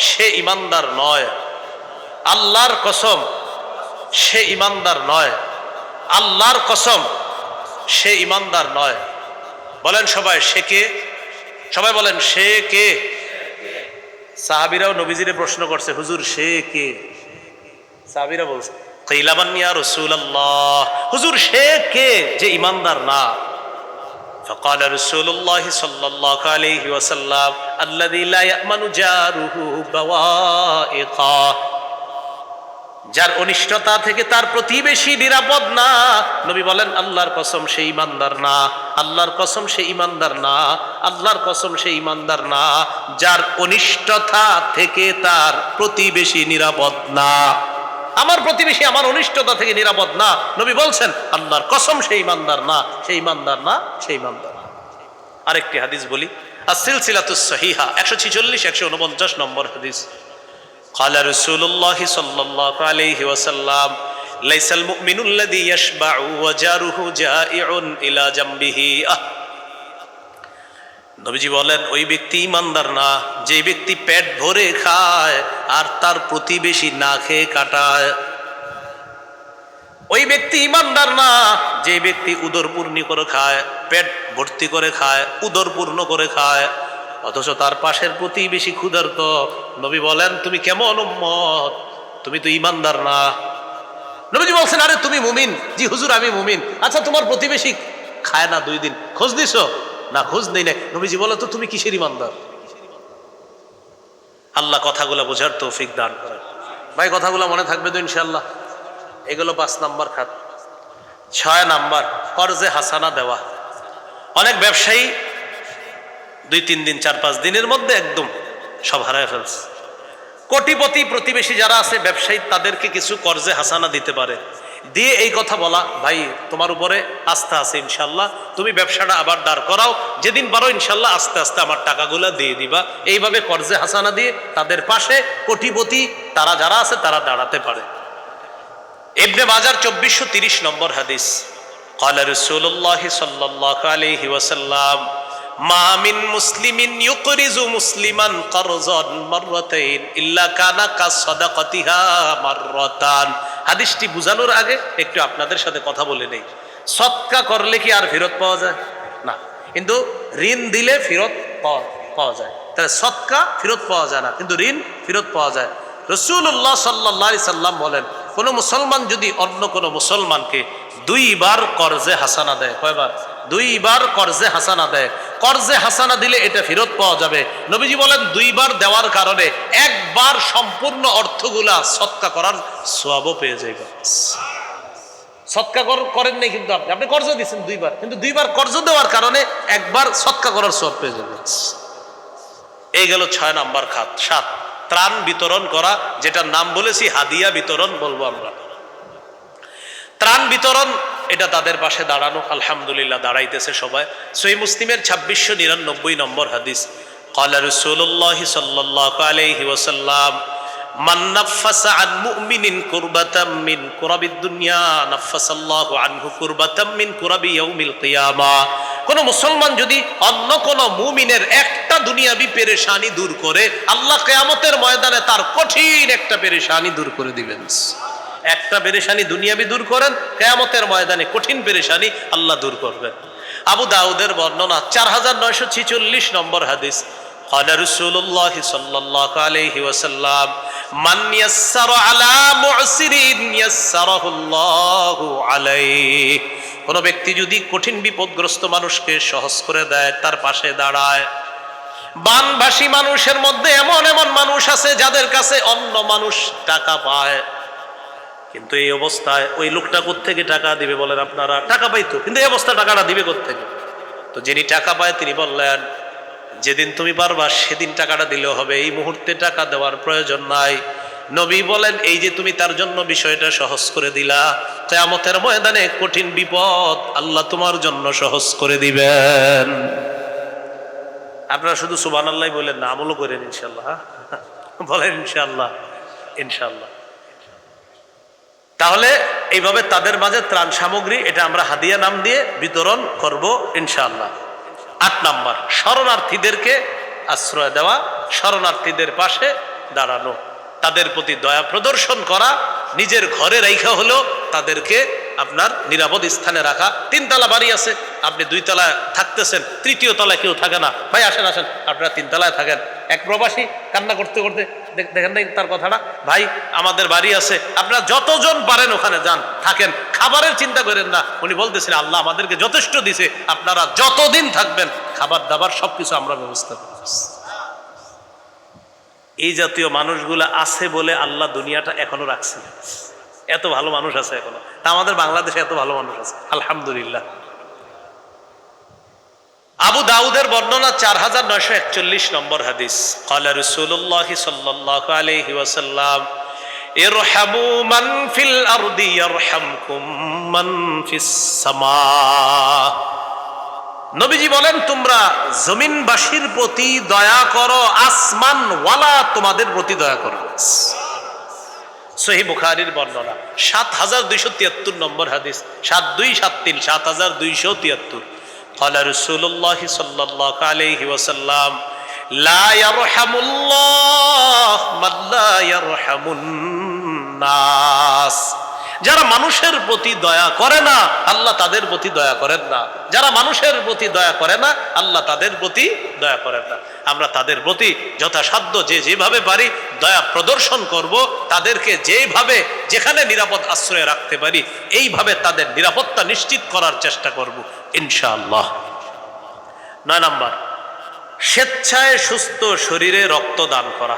Speaker 1: সে ইমানদার নয়। আল্লাহর কসম সে ইমানদার নয়। আল্লাহর কসম সে ইমানদার নয়। বলেন সবাই, সে কে? সবাই বলেন, সে কে? সাহাবীরাও নবীজিরে প্রশ্ন করছে, হুজুর সে কে? সাহাবীরা বলছে, কিলা মান ইয়া রাসূলুল্লাহ, হুজুর সে কে যে ইমানদার না? فقال رسول الله صلى الله عليه وسلم الذي لا يأمن جاره بوائقا, যার অনিষ্টতা থেকে তার প্রতিবেশী নিরাপদ না। নবী বলেন, আল্লাহর কসম সেই ইমানদার না। আল্লাহর কসম সে ইমানদার না, আল্লাহর কসম সে ইমানদার না যার অনিষ্টতা থেকে তার প্রতিবেশী নিরাপদ না। আমার প্রতিবেশী আমার অনিষ্টতা থেকে নিরাপদ না, নবী বলছেন আল্লাহর কসম সে ইমানদার না, সে ইমানদার না, সে ইমানদার না। আরেকটি হাদিস বলি, as-silsilatus sahiha 146 149 নম্বর হাদিস। ক্বালা রাসূলুল্লাহ সাল্লাল্লাহু আলাইহি ওয়াসাল্লাম লাইসাল মুমিনু আল্লাযী ইয়াশবাউ ওয়া জারুহু জাইউন ইলা জামবিহি। নবীজি বলেন ওই ব্যক্তি ইমানদার না যে ব্যক্তি পেট ভরে খায় আর তার প্রতিবেশী না খেয়ে কাটায়। ওই ব্যক্তি ইমানদার না যে ব্যক্তি উদর পূর্ণ করে খায়, পেট ভর্তি করে খায়, উদর পূর্ণ করে খায়, অথচ তার পাশের প্রতিবেশী ক্ষুধার্ত। নবী বলেন তুমি কেমন উম্মত, তুমি তো ইমানদার না। নবীজি বলছেন আরে তুমি মুমিন? জি হুজুর আমি মুমিন। আচ্ছা তোমার প্রতিবেশী খায় না 2 দিন, খোঁজ দিছো? না খোঁজ নেই নাই। নবীজি বলে তো তুমি কিসের ইমানদার? আল্লাহ কথাগুলো বোঝার তৌফিক দান করেন। ভাই কথাগুলো মনে থাকবে তো ইনশাআল্লাহ? এগুলো 5 নাম্বার খাত। 6 নাম্বার কর্জে হাসানা দেওয়া। অনেক ব্যবসায়ী 2-3 দিন 4-5 দিনের মধ্যে একদম সব হারায় ফেলছে। কোটিপতি প্রতিবেশী যারা আছে ব্যবসায়ী, তাদেরকে কিছু কর্জে হাসানা দিতে পারে, দিয়ে এই কথা বলা ভাই তোমার উপরে আস্থা আছে ইনশাল্লাহ, তুমি ব্যবসাটা আবার দাঁড় করাও, যেদিন পারো ইনশাল্লাহ আস্তে আস্তে আমার টাকাগুলো দিয়ে দিবা। এইভাবে কর্জে হাসানা দিয়ে তাদের পাশে কোটিপতি তারা যারা আছে তারা দাঁড়াতে পারে। ইবনে মাজার 2430 নম্বর হাদিস। ক্বালা রাসূলুল্লাহ সাল্লাল্লাহু আলাইহি ওয়াসাল্লাম মা মিন মুসলিমিন ইউকরিজু মুসলিমান কারযান মাররাতাইন ইল্লা কানা কাসাদাকাতিহা মাররাতান। হাদিসটি বুঝানোর আগে একটু আপনাদের সাথে কথা বলে নেই। সদকা করলে কি আর ফেরত পাওয়া যায়? না, কিন্তু ঋণ দিলে ফেরত পাওয়া যায়। তাহলে সদকা ফেরত পাওয়া যায় না, কিন্তু ঋণ ফেরত পাওয়া যায়। রাসূলুল্লাহ সাল্লাল্লাহু আলাইহি সাল্লাম বলেন কোন মুসলমান যদি অন্য কোন মুসলমানকে 2 বার কর্জে হাসানা দেয়, কয়বার? 2 বার কর্জে হাসানা দেয়, কর্জে হাসানা দিলে এটা ফেরত পাওয়া যাবে। নবীজি বলেন 2 বার দেওয়ার কারণে 1 বার সম্পূর্ণ অর্থগুলা সদকা করার সওয়াবও পেয়ে যাবে। সদকা করেন নাই কিন্তু আপনি কর্জ দিয়েছেন 2 বার, কিন্তু 2 বার কর্জ দেওয়ার কারণে 1 বার সদকা করার সওয়াব পেয়ে যাবে। এই গেল 6 নাম্বার খাত। 7 ত্রাণ বিতরণ করা, যেটার নাম বলেছি হাদিয়া বিতরণ বলবো আমরা। ত্রাণ বিতরণ এটা তাদের পাশে দাঁড়ানো, আলহামদুলিল্লাহ দাঁড়াইতেছে সবাই। সহিহ মুসলিমের 2699 নম্বর হাদিস। ক্বালা রাসূলুল্লাহ সাল্লাল্লাহু আলাইহি ওয়াসাল্লাম মান নাফাসা আন মুমিনিন কুরবাতাম মিন কুরাবিদ দুনিয়া নাফাসাল্লাহু আনহু কুরবাতাম মিন কুরাবি ইয়াউমিল কিয়ামা। কোন মুসলমান যদি অন্য কোন মুমিনের একটা দুনিয়াবি পেরেশানি দূর করে, আল্লাহ কিয়ামতের ময়দানে তার কঠিন একটা পেরেশানি দূর করে দিবেন। একটা পেরেশানি দুনিয়াবি দূর করেন, কিয়ামতের ময়দানে কঠিন পেরেশানি আল্লাহ দূর করবেন। আবু দাউদের বর্ণনা 4946 নম্বর হাদিস। ক্বালা রাসূলুল্লাহ সাল্লাল্লাহু আলাইহি ওয়াসাল্লাম মান ইয়াসসারা আলা মু'সিরিন ইয়াসসারাহুল্লাহু আলাইহি। কোন ব্যক্তি যদি কঠিন বিপদগ্রস্ত মানুষকে সহজ করে দেয়, তার পাশে দাঁড়ায়। বানভাসী মানুষের মধ্যে এমন এমন মানুষ আছে যাদের কাছে অন্য মানুষ টাকা পায়, কিন্তু এই অবস্থায় ওই লোকটা কোত্থেকে টাকা দিবে বলেন আপনারা? টাকা পাইতো, কিন্তু এই অবস্থা টাকাটা দিবে কোত্থেকে? তো যিনি টাকা পায় তিনি বললেন যেদিন তুমি পারবা সেদিন টাকাটা দিলেও হবে, এই মুহূর্তে টাকা দেওয়ার প্রয়োজন নাই। নবী বলেন এই যে তুমি তার জন্য বিষয়টা সহজ করে দিলা, কিয়ামতের ময়দানে কঠিন বিপদ আল্লাহ তোমার জন্য সহজ করে দিবেন। আপনারা শুধু সুবহানাল্লাহ বলেন না, আমলও করেন ইনশাআল্লাহ। বলেন ইনশাআল্লাহ, ইনশাআল্লাহ। তাহলে এইভাবে তাদের মাঝে ত্রাণ সামগ্রী এটা আমরা হাদিয়া নাম দিয়ে বিতরণ করব ইনশাআল্লাহ। 8 নাম্বার শরণার্থীদেরকে আশ্রয় দেওয়া, শরণার্থীদের পাশে দাঁড়ানো, তাদের প্রতি দয়া প্রদর্শন করা, নিজের ঘরে রাখা হলো তাদেরকে আপনার নিরাপদ স্থানে রাখা। 3 তলা বাড়ি আছে, আপনি 2 তলায় থাকতেছেন, 3য় তলায় কেউ থাকে না, ভাই আসেন আসেন আপনারা 3 তলায় থাকেন। এক প্রবাসী কান্না করতে করতে, দেখেন নাই তার কথাটা, ভাই আমাদের বাড়ি আছে, আপনারা যতজন পারেন ওখানে যান থাকেন, খাবারের চিন্তা করেন না। উনি বলতেছেন আল্লাহ আমাদেরকে যথেষ্ট দিছে, আপনারা যতদিন থাকবেন খাবার দাবার সবকিছু আমরা ব্যবস্থা করতেছি। এই জাতীয় মানুষগুলো আছে বলে আল্লাহ দুনিয়াটা এখনো রাখছে। এত ভালো মানুষ আছে এখনো, তা আমাদের বাংলাদেশে এত ভালো মানুষ আছে আলহামদুলিল্লাহ। আবু দাউদের বর্ণনা 4941 নম্বর হাদিস। ক্বালা রাসূলুল্লাহ সাল্লাল্লাহু আলাইহি ওয়াসাল্লাম ইরহামু মান ফিল আরদি ইয়ারহামকুম মান ফিস সামা। নবীজি বলেন, তোমরা জমিনবাসীর প্রতি দয়া করো, আসমান ওয়ালা তোমাদের প্রতি দয়া করবে। সহিহ বুখারীর বর্ণনা 7273 নম্বর হাদিস, 7273 7273। ক্বালা রাসূলুল্লাহ সাল্লাল্লাহু আলাইহি ওয়াসাল্লাম লা ইয়ারহামুল্লাহ মান লা ইয়ারহামুন নাস। যারা মানুষের প্রতি দয়া করে না, আল্লাহ তাদের প্রতি দয়া করেন না। যারা মানুষের প্রতি দয়া করে না, আল্লাহ তাদের প্রতি দয়া করেন না। আমরা তাদের প্রতি যথাসাধ্য যে যেভাবে পারি দয়া প্রদর্শন করব, তাদেরকে যেভাবে যেখানে নিরাপদ আশ্রয়ে রাখতে পারি এইভাবে তাদের নিরাপত্তা নিশ্চিত করার চেষ্টা করব ইনশাআল্লাহ। 9 নাম্বার, স্বেচ্ছায় সুস্থ শরীরে রক্ত দান করা।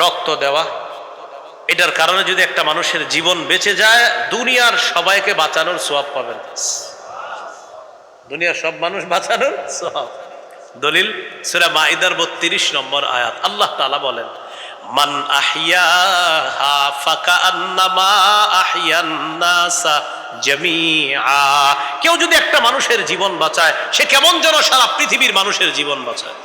Speaker 1: রক্ত দেওয়া, এটার কারণে যদি একটা মানুষের জীবন বেঁচে যায়, দুনিয়ার সবাইকে বাঁচানোর সওয়াব পাবেন। দুনিয়ার সব মানুষ বাঁচানোর সওয়াব। দলিল সূরা মাইদার 32 নম্বর আয়াত। আল্লাহ তাআলা বলেন, মান আহইয়াহা ফাকান্নামা আহইয়ান নাসা জামিআ। কেউ যদি একটা মানুষের জীবন বাঁচায়, সে কেমন যেন সারা পৃথিবীর মানুষের জীবন বাঁচায়।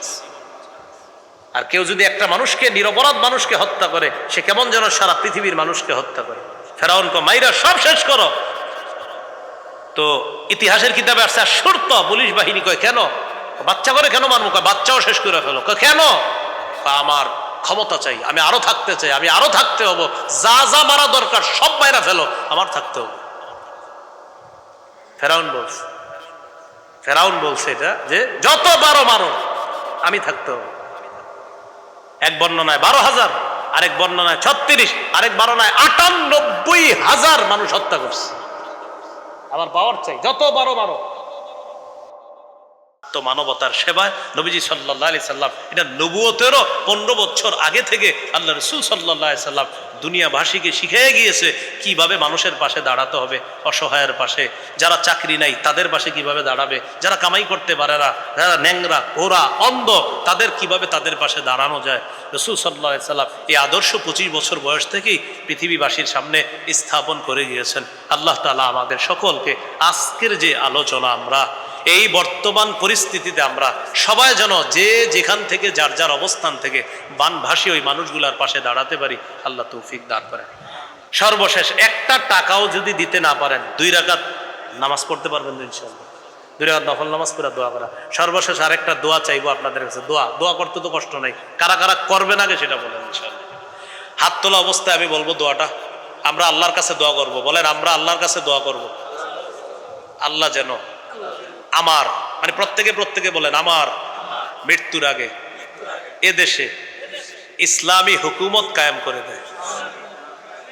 Speaker 1: আর কেউ যদি একটা মানুষকে, নিরপরাধ মানুষকে হত্যা করে, সে কেমন যেন সারা পৃথিবীর মানুষকে হত্যা করে। ফেরাউনকে মাইরা সব শেষ করো। তো ইতিহাসের কিতাবে আসছে, শর্ত পুলিশ বাহিনী কয় কেন বাচ্চা করে কেন মারমু? কয় বাচ্চাও শেষ করে ফেলো। কয় কেন? আমার ক্ষমতা চাই, আমি আরো থাকতে চাই, আমি আরো থাকতে হবো, যা যা মারা দরকার সব মাইরা ফেলো, আমার থাকতে হবে। ফেরাউন বলছে এটা, যে যত বারো মারো, আমি থাকতে হবে। এক বর্ণনায় 12,000, আরেক বর্ণনায় 36, আরেক বর্ণনায় 98,000 মানুষ হত্যা করছে। আবার পাওয়ার চাই, যত বারো মারো। তো মানবতার সেবায় নবীজি সাল্লাল্লাহু আলাইহি সাল্লাম, এটা নবুয়তেরও 15 বছর আগে থেকে আল্লাহ রাসূল সাল্লাল্লাহু আলাইহি সাল্লাম দুনিয়াবাসীকে শিখিয়ে গিয়েছে কিভাবে মানুষের পাশে দাঁড়াতে হবে, অসহায়ের পাশে। যারা চাকরি নাই তাদের পাশে কিভাবে দাঁড়াবে, যারা কামাই করতে পারে না, যারা ন্যাংরা, ওরা অন্ধ, তাদের কিভাবে তাদের পাশে দাঁড়ানো যায়। রাসূল সাল্লাল্লাহু আলাইহি সাল্লাম এই আদর্শ 25 বছর বয়স থেকেই পৃথিবীবাসীর সামনে স্থাপন করে গিয়েছেন। আল্লাহ তাআলা আমাদের সকলকে আজকের যে আলোচনা, আমরা এই বর্তমান পরিস্থিতিতে আমরা সবাই যেন যে যেখান থেকে যার যার অবস্থান থেকে বানভাসী ওই মানুষগুলার পাশে দাঁড়াতে পারি, আল্লাহ তৌফিক দান করেন। সর্বশেষ, একটা টাকাও যদি দিতে না পারেন, 2 রাকাত নামাজ পড়তে পারবেন তো ইনশাআল্লাহ। 2 রাকাত নফল নামাজ করে দোয়া করা। সর্বশেষ আরেকটা দোয়া চাইবো আপনাদের কাছে। দোয়া করতে তো কষ্ট নাই, কারা কারা করবেন আগে সেটা বলেন ইনশাআল্লাহ। হাত তোলা অবস্থায় আমি বলবো দোয়াটা, আমরা আল্লাহর কাছে দোয়া করব। বলেন, আমরা আল্লাহর কাছে দোয়া করব, আল্লাহ যেন আমার, মানে প্রত্যেকে বলেন, আমার মৃত্যুর আগে এদেশে ইসলামী হুকুমত কায়েম করে দেয়।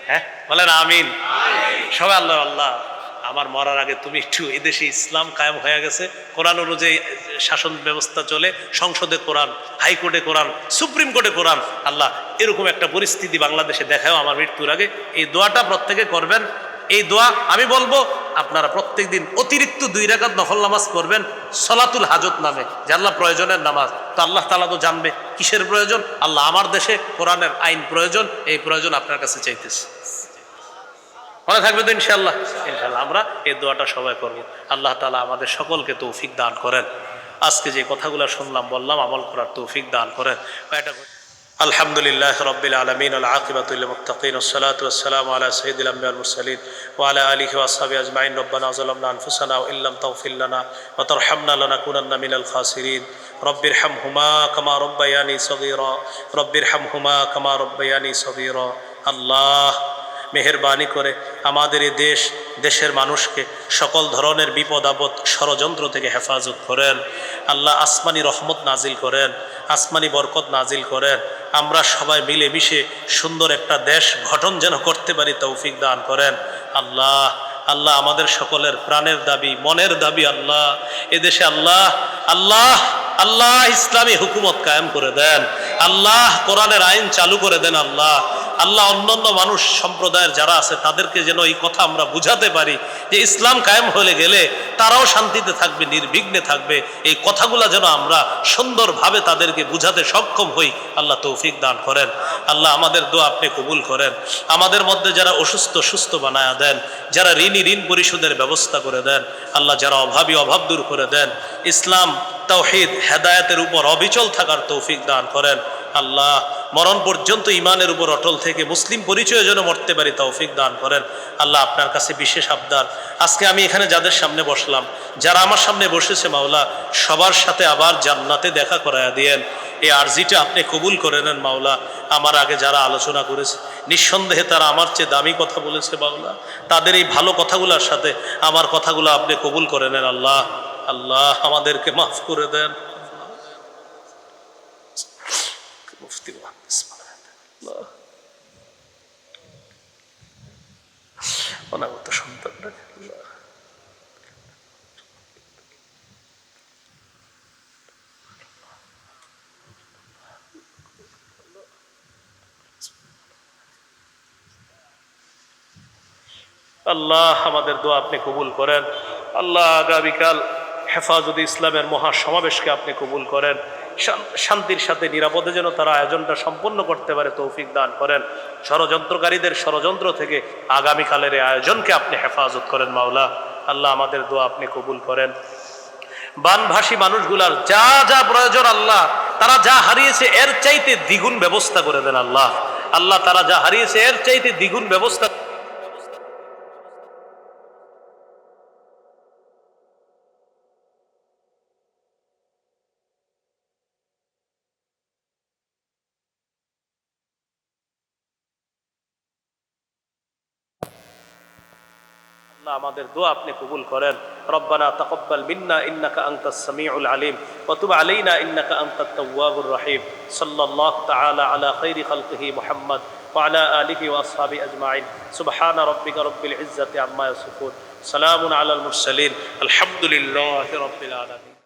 Speaker 1: হ্যাঁ বলেন আমিন। সবাই আল্লাহ, আল্লাহ আমার মরার আগে তুমি একটু এদেশে ইসলাম কায়েম হয়ে গেছে, কোরআন অনুযায়ী শাসন ব্যবস্থা চলে, সংসদে কোরআন, হাইকোর্টে কোরআন, সুপ্রিম কোর্টে কোরআন, আল্লাহ এরকম একটা পরিস্থিতি বাংলাদেশে দেখাও আমার মৃত্যুর আগে। এই দোয়াটা প্রত্যেকে করবেন। এই দোয়া আমি বলবো, আপনারা প্রত্যেকদিন অতিরিক্ত 2 রাকাত নফল নামাজ করবেন সলাতুল হাজত নামে, যে আল্লাহ প্রয়োজনের নামাজ। তো আল্লাহ তাআলা তো জানবে কিসের প্রয়োজন। আল্লাহ আমার দেশে কোরআনের আইন প্রয়োজন, এই প্রয়োজন আপনার কাছে চাইতেছে। মনে থাকবে তো ইনশাআল্লাহ। ইনশাআল্লাহ আমরা এই দোয়াটা সবাই করবো। আল্লাহ তাআলা আমাদের সকলকে তৌফিক দান করেন। আজকে যে কথাগুলো শুনলাম বললাম, আমল করার তৌফিক দান করেন। আলহামদুলিল্লাহ রাব্বিল আলামিন, আল আকিবাতু লিল মুত্তাকিন, ওয়াসসালাতু ওয়াসসালামু আলা সাইয়্যিদিল আমবিয়া ওয়াল মুরসালিন ওয়া আলা আলিহি ওয়া আসহাবিহি আজমাইন। রব্বানা যালামনা আনফুসানা ওয়া ইল্লাম তাগফির লানা ওয়া তারহামনা লানাকুনান্না মিনাল খাসিরিন। রব্বিরহামহুমা কামা রাব্বায়ানি সগীরা, রব্বিরহামহুমা কামা রাব্বায়ানি সগীরা। আল্লাহ মেহেরবানি করে আমাদের এই দেশের মানুষকে সকল ধরনের বিপদ আপদ ষড়যন্ত্র থেকে হেফাজত করেন। আল্লাহ আসমানি রহমত নাজিল করেন, আসমানি বরকত নাজিল করেন। আমরা সবাই মিলেমিশে সুন্দর একটা দেশ গঠন যেন করতে পারি, তৌফিক দান করেন। আল্লাহ আল্লাহ আমাদের সকলের প্রাণের দাবি, মনের দাবি, আল্লাহ এদেশে আল্লাহ আল্লাহ আল্লাহ ইসলামী হুকুমত কায়েম করে দেন। আল্লাহ কোরআনের আইন চালু করে দেন। আল্লাহ আল্লাহ অন্যান্য মানুষ সম্প্রদায়ের যারা আছে তাদেরকে যেন এই কথা আমরা বুঝাতে পারি যে ইসলাম কায়েম হয়ে গেলে তারাও শান্তিতে থাকবে, নির্বিঘ্নে থাকবে। এই কথাগুলো যেন আমরা সুন্দরভাবে তাদেরকে বুঝাতে সক্ষম হই। আল্লাহ তৌফিক দান করেন। আল্লাহ আমাদের দোয়া আপনি কবুল করেন। আমাদের মধ্যে যারা অসুস্থ সুস্থ বানায়া দেন, যারা ঋণী ঋণ পরিশোধের ব্যবস্থা করে দেন আল্লাহ, যারা অভাবী অভাব দূর করে দেন, ইসলাম তাওহীদ হেদায়েতের উপর অবিচল থাকার তৌফিক দান করেন। আল্লাহ মরণ পর্যন্ত ইমানের উপর অটল থেকে মুসলিম পরিচয় যেন মরতে পারি তৌফিক দান করেন। আল্লাহ আপনার কাছে বিশেষ আবদার, আজকে আমি এখানে যাদের সামনে বসলাম, যারা আমার সামনে বসেছে মাওলা, সবার সাথে আবার জান্নাতে দেখা করায়া দিয়েন। এই আরজিটা আপনি কবুল করে নেন মাওলা। আমার আগে যারা আলোচনা করেছে নিঃসন্দেহে তারা আমার চেয়ে দামি কথা বলেছে মাওলা, তাদের এই ভালো কথাগুলোর সাথে আমার কথাগুলো আপনি কবুল করে নেন। আল্লাহ আল্লাহ আমাদেরকে মাফ করে দেন। মুফতি অনাগত সন্তানরা আল্লাহ আমাদের দোয়া আপনি কবুল করেন। আল্লাহ আগামীকাল হেফাজতে ইসলামের মহা সমাবেশকে আপনি কবুল করেন। শান্তির সাথে নিরাপদে যেন তারা আয়োজনটা সম্পন্ন করতে পারে তৌফিক দান করেন। ষড়যন্ত্রকারীদের ষড়যন্ত্র থেকে আগামীকালের এই আয়োজনকে আপনি হেফাজত করেন মাওলা। আল্লাহ আমাদের দোয়া আপনি কবুল করেন। বানভাসী মানুষগুলার যা যা প্রয়োজন আল্লাহ, তারা যা হারিয়েছে এর চাইতে দ্বিগুণ ব্যবস্থা করে দেন আল্লাহ। আল্লাহ তারা যা হারিয়েছে এর চাইতে দ্বিগুণ ব্যবস্থা আমাদের দোয়া আপনি কবুল করেন। রব্বানা তাকাব্বাল মিন্না ইন্নাকা আনতাস সামিউল আলিম ওয়া তুব আলাইনা ইন্নাকা আনতাত তাওয়াবুর রহিম। সাল্লাল্লাহু তাআলা আলা খাইরি খালকিহি মুহাম্মদ ওয়া আলা আলিহি ওয়া আসহাবিহি আজমাইন। সুবহানা রাব্বিকা রাব্বিল ইজ্জাতি আম্মা ইয়াসিফুন, সালামুন আলাল মুরসালিন, আলহামদুলিল্লাহি রাব্বিল আলামিন।